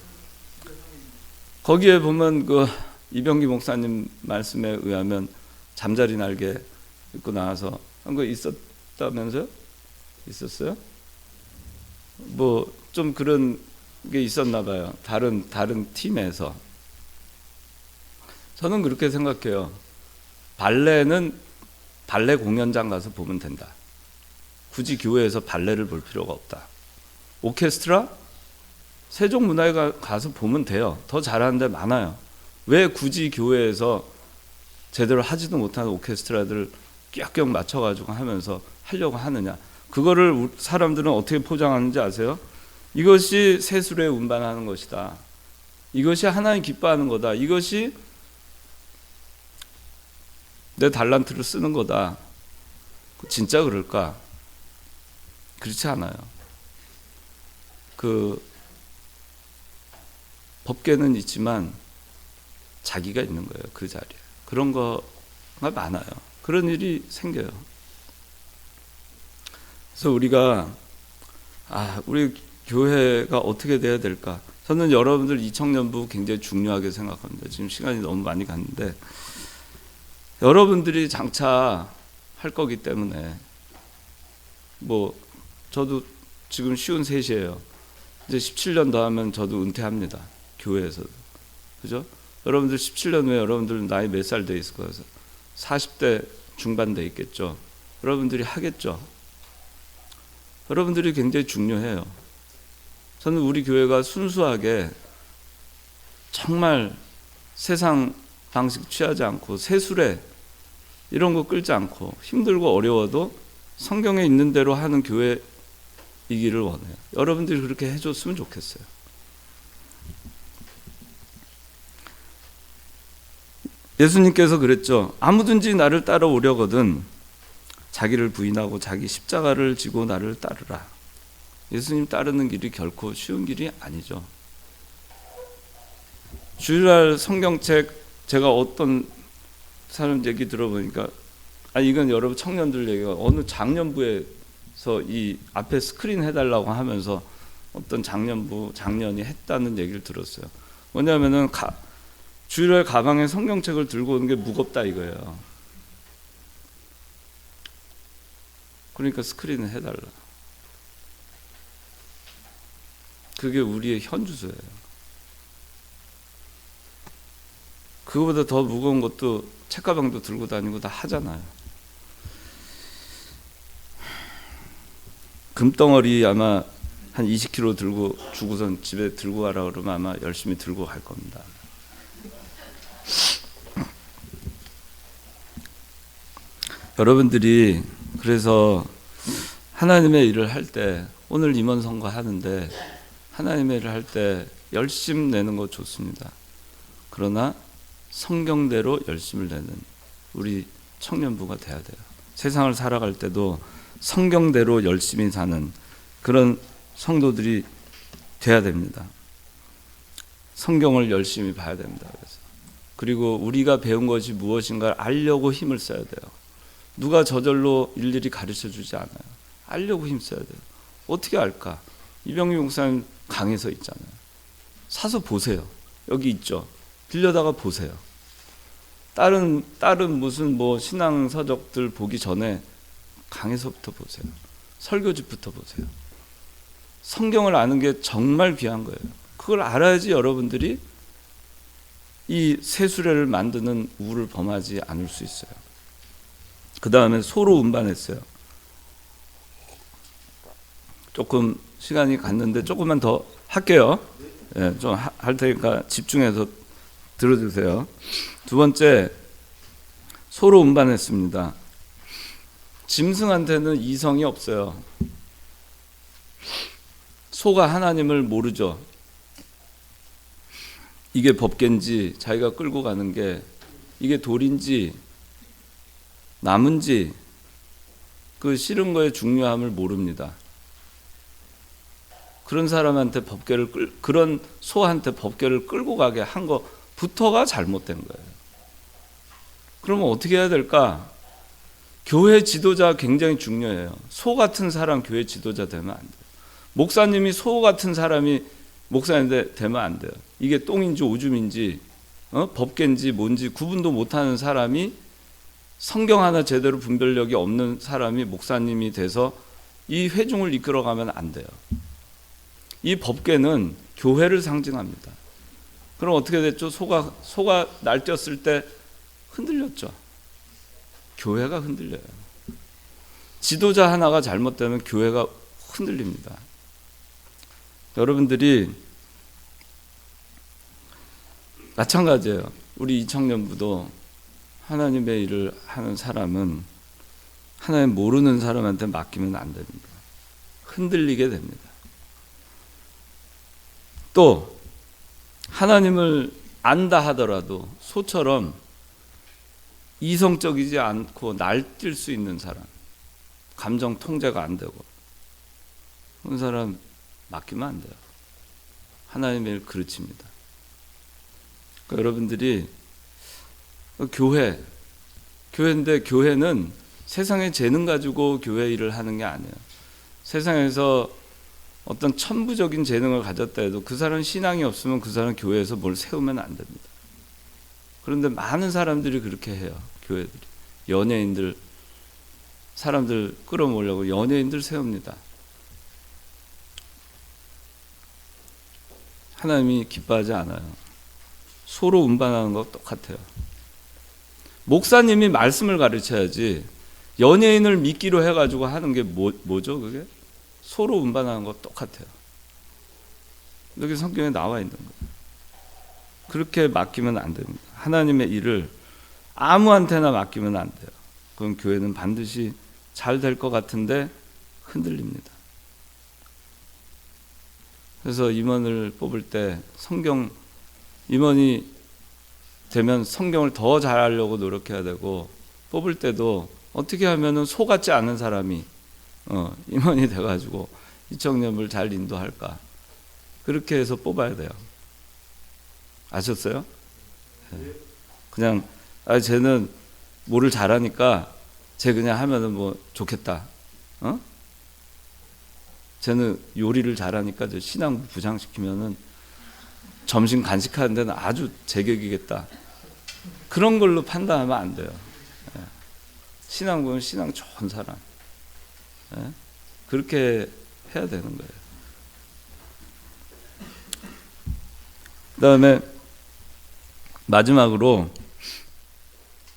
거기에 보면 이병기 목사님 말씀에 의하면 잠자리 날개 입고 나와서 한 거 있었다면서요? 있었어요? 좀 그런 게 있었나 봐요. 다른 팀에서. 저는 그렇게 생각해요. 발레는 발레 공연장 가서 보면 된다. 굳이 교회에서 발레를 볼 필요가 없다. 오케스트라? 세종문화회 가서 보면 돼요. 더 잘하는 데 많아요. 왜 굳이 교회에서 제대로 하지도 못하는 오케스트라들을 껴껴 맞춰가지고 하면서 하려고 하느냐. 그거를 사람들은 어떻게 포장하는지 아세요? 이것이 세술에 운반하는 것이다. 이것이 하나님 기뻐하는 거다. 이것이 내 달란트를 쓰는 거다. 진짜 그럴까? 그렇지 않아요. 법계는 있지만 자기가 있는 거예요. 그 자리에. 그런 거가 많아요. 그런 일이 생겨요. 그래서 우리가 우리 교회가 어떻게 돼야 될까? 저는 여러분들 이 청년부 굉장히 중요하게 생각합니다. 지금 시간이 너무 많이 갔는데 여러분들이 장차 할 거기 때문에 저도 지금 53이에요. 이제 17년 더 하면 저도 은퇴합니다. 교회에서도. 그죠? 여러분들 17년 후에 여러분들 나이 몇 살 돼 있을 거예요? 40대 중반 돼 있겠죠. 여러분들이 하겠죠. 여러분들이 굉장히 중요해요. 저는 우리 교회가 순수하게 정말 세상 방식 취하지 않고 세술에 이런 거 끌지 않고 힘들고 어려워도 성경에 있는 대로 하는 교회이기를 원해요. 여러분들이 그렇게 해줬으면 좋겠어요. 예수님께서 그랬죠. 아무든지 나를 따라오려거든 자기를 부인하고 자기 십자가를 지고 나를 따르라. 예수님 따르는 길이 결코 쉬운 길이 아니죠. 주일날 성경책 제가 어떤 사람 얘기 들어보니까 이건 여러분 청년들 얘기가 어느 장년부에서 이 앞에 스크린 해달라고 하면서 어떤 장년이 했다는 얘기를 들었어요. 뭐냐면은 주일날 가방에 성경책을 들고 오는 게 무겁다 이거예요. 그러니까 스크린을 해달라. 그게 우리의 현주소예요. 그거보다 더 무거운 것도 책가방도 들고 다니고 다 하잖아요. 금덩어리 아마 한 20kg 들고 주고선 집에 들고 가라 그러면 아마 열심히 들고 갈 겁니다. 여러분들이 그래서 하나님의 일을 할 때 오늘 임원 선거 하는데 하나님의 일을 할 때 열심 내는 거 좋습니다. 그러나 성경대로 열심을 내는 우리 청년부가 돼야 돼요. 세상을 살아갈 때도 성경대로 열심히 사는 그런 성도들이 돼야 됩니다. 성경을 열심히 봐야 됩니다. 그리고 우리가 배운 것이 무엇인가를 알려고 힘을 써야 돼요. 누가 저절로 일일이 가르쳐 주지 않아요. 알려고 힘써야 돼요. 어떻게 알까? 이병기 목사님 강에서 있잖아요. 사서 보세요. 여기 있죠. 빌려다가 보세요. 다른 무슨 신앙 서적들 보기 전에 강에서부터 보세요. 설교집부터 보세요. 성경을 아는 게 정말 귀한 거예요. 그걸 알아야지 여러분들이 이 세수레를 만드는 우를 범하지 않을 수 있어요. 그 다음에 소로 운반했어요. 조금 시간이 갔는데 조금만 더 할게요. 예, 좀 할 테니까 집중해서 들어주세요. 두 번째, 소로 운반했습니다. 짐승한테는 이성이 없어요. 소가 하나님을 모르죠. 이게 법궤인지 자기가 끌고 가는 게 이게 돌인지 나무인지 그 실은 거의 중요함을 모릅니다. 그런 사람한테 그런 소한테 법궤를 끌고 가게 한 거부터가 잘못된 거예요. 그러면 어떻게 해야 될까? 교회 지도자 굉장히 중요해요. 소 같은 사람 교회 지도자 되면 안 돼요. 목사님이 소 같은 사람이 목사님 되면 안 돼요. 이게 똥인지 오줌인지 법궤인지 뭔지 구분도 못하는 사람이, 성경 하나 제대로 분별력이 없는 사람이 목사님이 돼서 이 회중을 이끌어가면 안 돼요. 이 법궤는 교회를 상징합니다. 그럼 어떻게 됐죠? 소가 날뛰었을 때 흔들렸죠. 교회가 흔들려요. 지도자 하나가 잘못되면 교회가 흔들립니다. 여러분들이 마찬가지예요. 우리 이 청년부도 하나님의 일을 하는 사람은 하나님 모르는 사람한테 맡기면 안 됩니다. 흔들리게 됩니다. 또 하나님을 안다 하더라도 소처럼 이성적이지 않고 날뛸 수 있는 사람, 감정 통제가 안 되고 그런 사람 맡기면 안 돼요. 하나님의 일 그르칩니다. 그러니까 여러분들이 교회인데 교회는 세상의 재능 가지고 교회 일을 하는 게 아니에요. 세상에서 어떤 천부적인 재능을 가졌다 해도 그 사람 신앙이 없으면 그 사람 교회에서 뭘 세우면 안 됩니다. 그런데 많은 사람들이 그렇게 해요. 교회들이. 연예인들, 사람들 끌어모으려고 연예인들 세웁니다. 하나님이 기뻐하지 않아요. 소로 운반하는 거 똑같아요. 목사님이 말씀을 가르쳐야지 연예인을 미끼로 해가지고 하는 게 뭐죠 그게? 소로 운반하는 거 똑같아요. 여기 성경에 나와 있는 거예요. 그렇게 맡기면 안 됩니다. 하나님의 일을 아무한테나 맡기면 안 돼요. 그럼 교회는 반드시 잘 될 것 같은데 흔들립니다. 그래서 임원을 뽑을 때 임원이 되면 성경을 더 잘하려고 노력해야 되고, 뽑을 때도 어떻게 하면은 소 같지 않은 사람이 임원이 돼가지고 이 청년을 잘 인도할까, 그렇게 해서 뽑아야 돼요. 아셨어요? 그냥 쟤는 뭐를 잘하니까 쟤 그냥 하면은 뭐 좋겠다. 쟤는 요리를 잘하니까 저 신앙부 부장시키면은 점심 간식하는 데는 아주 제격이겠다. 그런 걸로 판단하면 안 돼요. 신앙부는 신앙 좋은 사람. 그렇게 해야 되는 거예요. 그 다음에 마지막으로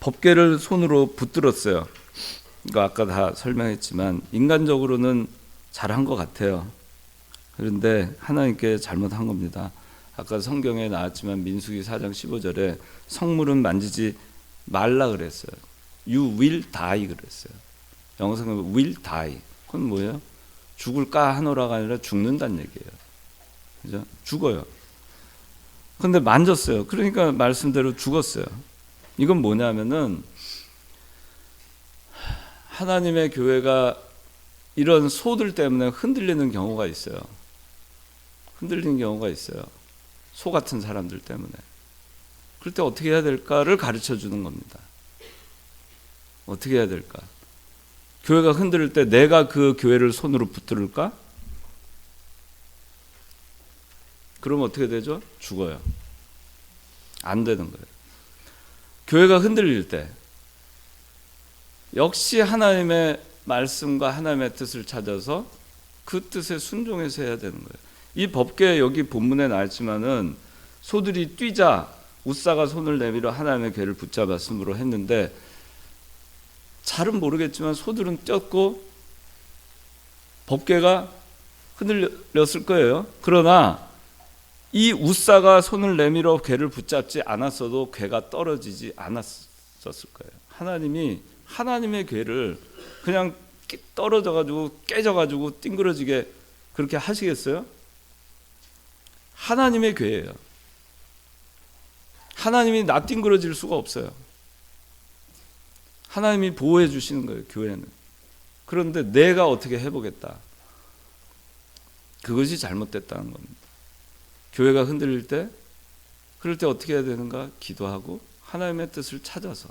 법궤를 손으로 붙들었어요. 이거 아까 다 설명했지만 인간적으로는 잘한 것 같아요. 그런데 하나님께 잘못한 겁니다. 아까 성경에 나왔지만 민수기 4장 15절에 성물은 만지지 말라 그랬어요. You will die 그랬어요. 영어 성경은 will die. 그건 뭐예요? 죽을까 하노라가 아니라 죽는다는 얘기예요. 그죠? 죽어요. 근데 만졌어요. 그러니까 말씀대로 죽었어요. 이건 뭐냐면은 하나님의 교회가 이런 소들 때문에 흔들리는 경우가 있어요. 흔들리는 경우가 있어요. 소 같은 사람들 때문에. 그럴 때 어떻게 해야 될까를 가르쳐 주는 겁니다. 어떻게 해야 될까? 교회가 흔들릴 때 내가 그 교회를 손으로 붙들을까? 그러면 어떻게 되죠? 죽어요. 안 되는 거예요. 교회가 흔들릴 때 역시 하나님의 말씀과 하나님의 뜻을 찾아서 그 뜻에 순종해서 해야 되는 거예요. 이 법궤 여기 본문에 나왔지만은 소들이 뛰자 웃사가 손을 내밀어 하나님의 궤를 붙잡았으므로 했는데 잘은 모르겠지만 소들은 뛰었고 법궤가 흔들렸을 거예요. 그러나 이 우사가 손을 내밀어 궤를 붙잡지 않았어도 궤가 떨어지지 않았었을 거예요. 하나님이 하나님의 궤를 그냥 떨어져가지고 깨져가지고 띵그러지게 그렇게 하시겠어요? 하나님의 궤예요. 하나님이 나 띵그러질 수가 없어요. 하나님이 보호해 주시는 거예요, 교회는. 그런데 내가 어떻게 해보겠다. 그것이 잘못됐다는 겁니다. 교회가 흔들릴 때, 그럴 때 어떻게 해야 되는가? 기도하고 하나님의 뜻을 찾아서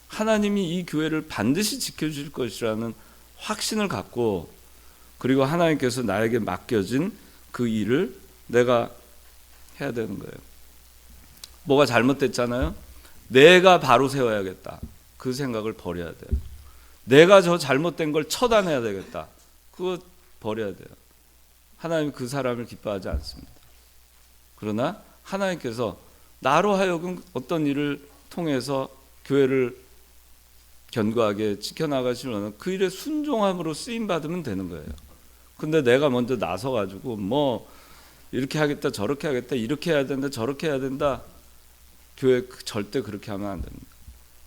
하나님이 이 교회를 반드시 지켜줄 것이라는 확신을 갖고, 그리고 하나님께서 나에게 맡겨진 그 일을 내가 해야 되는 거예요. 뭐가 잘못됐잖아요. 내가 바로 세워야겠다. 그 생각을 버려야 돼요. 내가 저 잘못된 걸 처단해야 되겠다. 그거 버려야 돼요. 하나님 그 사람을 기뻐하지 않습니다. 그러나 하나님께서 나로 하여금 어떤 일을 통해서 교회를 견고하게 지켜나가시려는 그 일에 순종함으로 쓰임받으면 되는 거예요. 근데 내가 먼저 나서가지고 뭐 이렇게 하겠다 저렇게 하겠다 이렇게 해야 된다 저렇게 해야 된다, 교회 절대 그렇게 하면 안 됩니다.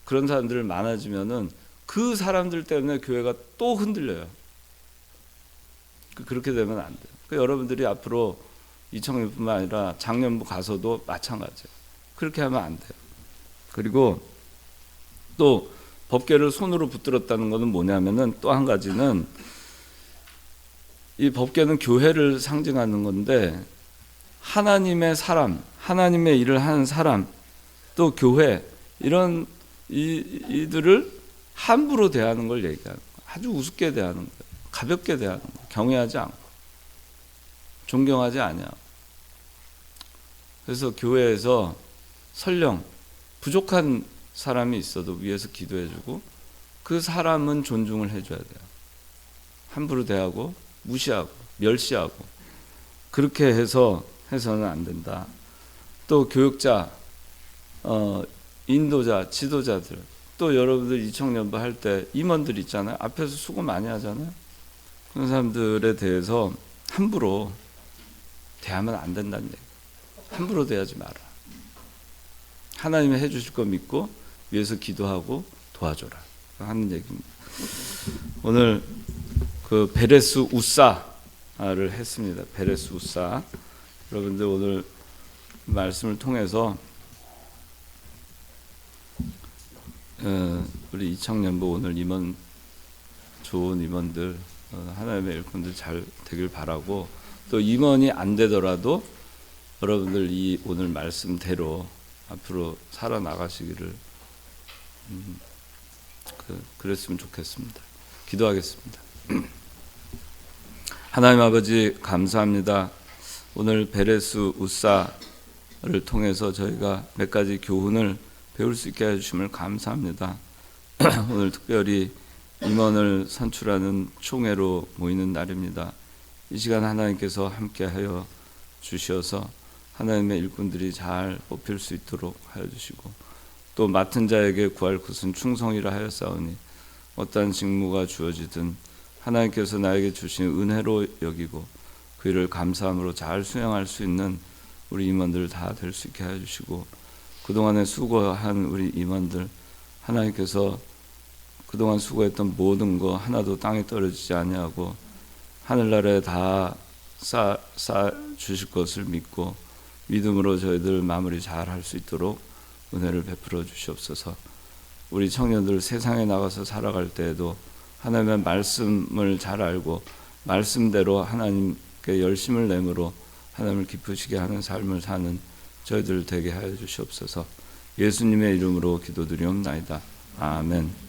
그런 사람들 많아지면은 그 사람들 때문에 교회가 또 흔들려요. 그렇게 되면 안 돼요. 여러분들이 앞으로 이청년뿐만 아니라 작년부 가서도 마찬가지예요. 그렇게 하면 안 돼요. 그리고 또 법궤를 손으로 붙들었다는 것은 뭐냐면은 또 한 가지는 이 법궤는 교회를 상징하는 건데 하나님의 사람, 하나님의 일을 하는 사람, 또 교회 이런 이들을 함부로 대하는 걸 얘기하는 거예요. 아주 우습게 대하는 거예요. 가볍게 대하는 거예요. 경외하지 않고 존경하지 아니하고. 그래서 교회에서 설령 부족한 사람이 있어도 위에서 기도해주고 그 사람은 존중을 해줘야 돼요. 함부로 대하고 무시하고 멸시하고 그렇게 해서는 안 된다. 또 교육자, 인도자, 지도자들, 또 여러분들 이청년부 할 때 임원들 있잖아요. 앞에서 수고 많이 하잖아요. 그런 사람들에 대해서 함부로 대하면 안 된다는 얘기. 함부로 대하지 마라. 하나님이 해주실 거 믿고 위에서 기도하고 도와줘라 하는 얘기입니다. 오늘 그 베레스 우사를 했습니다. 베레스 우사. 여러분들 오늘 말씀을 통해서 우리 이청년부 오늘 임원 좋은 임원들 하나님의 일꾼들 잘 되길 바라고, 또 임원이 안 되더라도 여러분들 이 오늘 말씀대로 앞으로 살아나가시기를 그랬으면 좋겠습니다. 기도하겠습니다. 하나님 아버지 감사합니다. 오늘 베레스 우사를 통해서 저희가 몇 가지 교훈을 배울 수 있게 해주심을 감사합니다. 오늘 특별히 임원을 선출하는 총회로 모이는 날입니다. 이 시간 하나님께서 함께하여 주셔서 하나님의 일꾼들이 잘 뽑힐 수 있도록 하여 주시고, 또 맡은 자에게 구할 것은 충성이라 하였사오니 어떠한 직무가 주어지든 하나님께서 나에게 주신 은혜로 여기고 그 일을 감사함으로 잘 수행할 수 있는 우리 임원들 다 될 수 있게 하여 주시고, 그동안에 수고한 우리 임원들 하나님께서 그동안 수고했던 모든 거 하나도 땅에 떨어지지 아니하고 하늘나라에 다 쌓아 주실 것을 믿고 믿음으로 저희들 마무리 잘 할 수 있도록 은혜를 베풀어 주시옵소서. 우리 청년들 세상에 나가서 살아갈 때에도 하나님의 말씀을 잘 알고 말씀대로 하나님께 열심을 내므로 하나님을 기쁘시게 하는 삶을 사는 저희들 되게 하여 주시옵소서. 예수님의 이름으로 기도드리옵나이다. 아멘.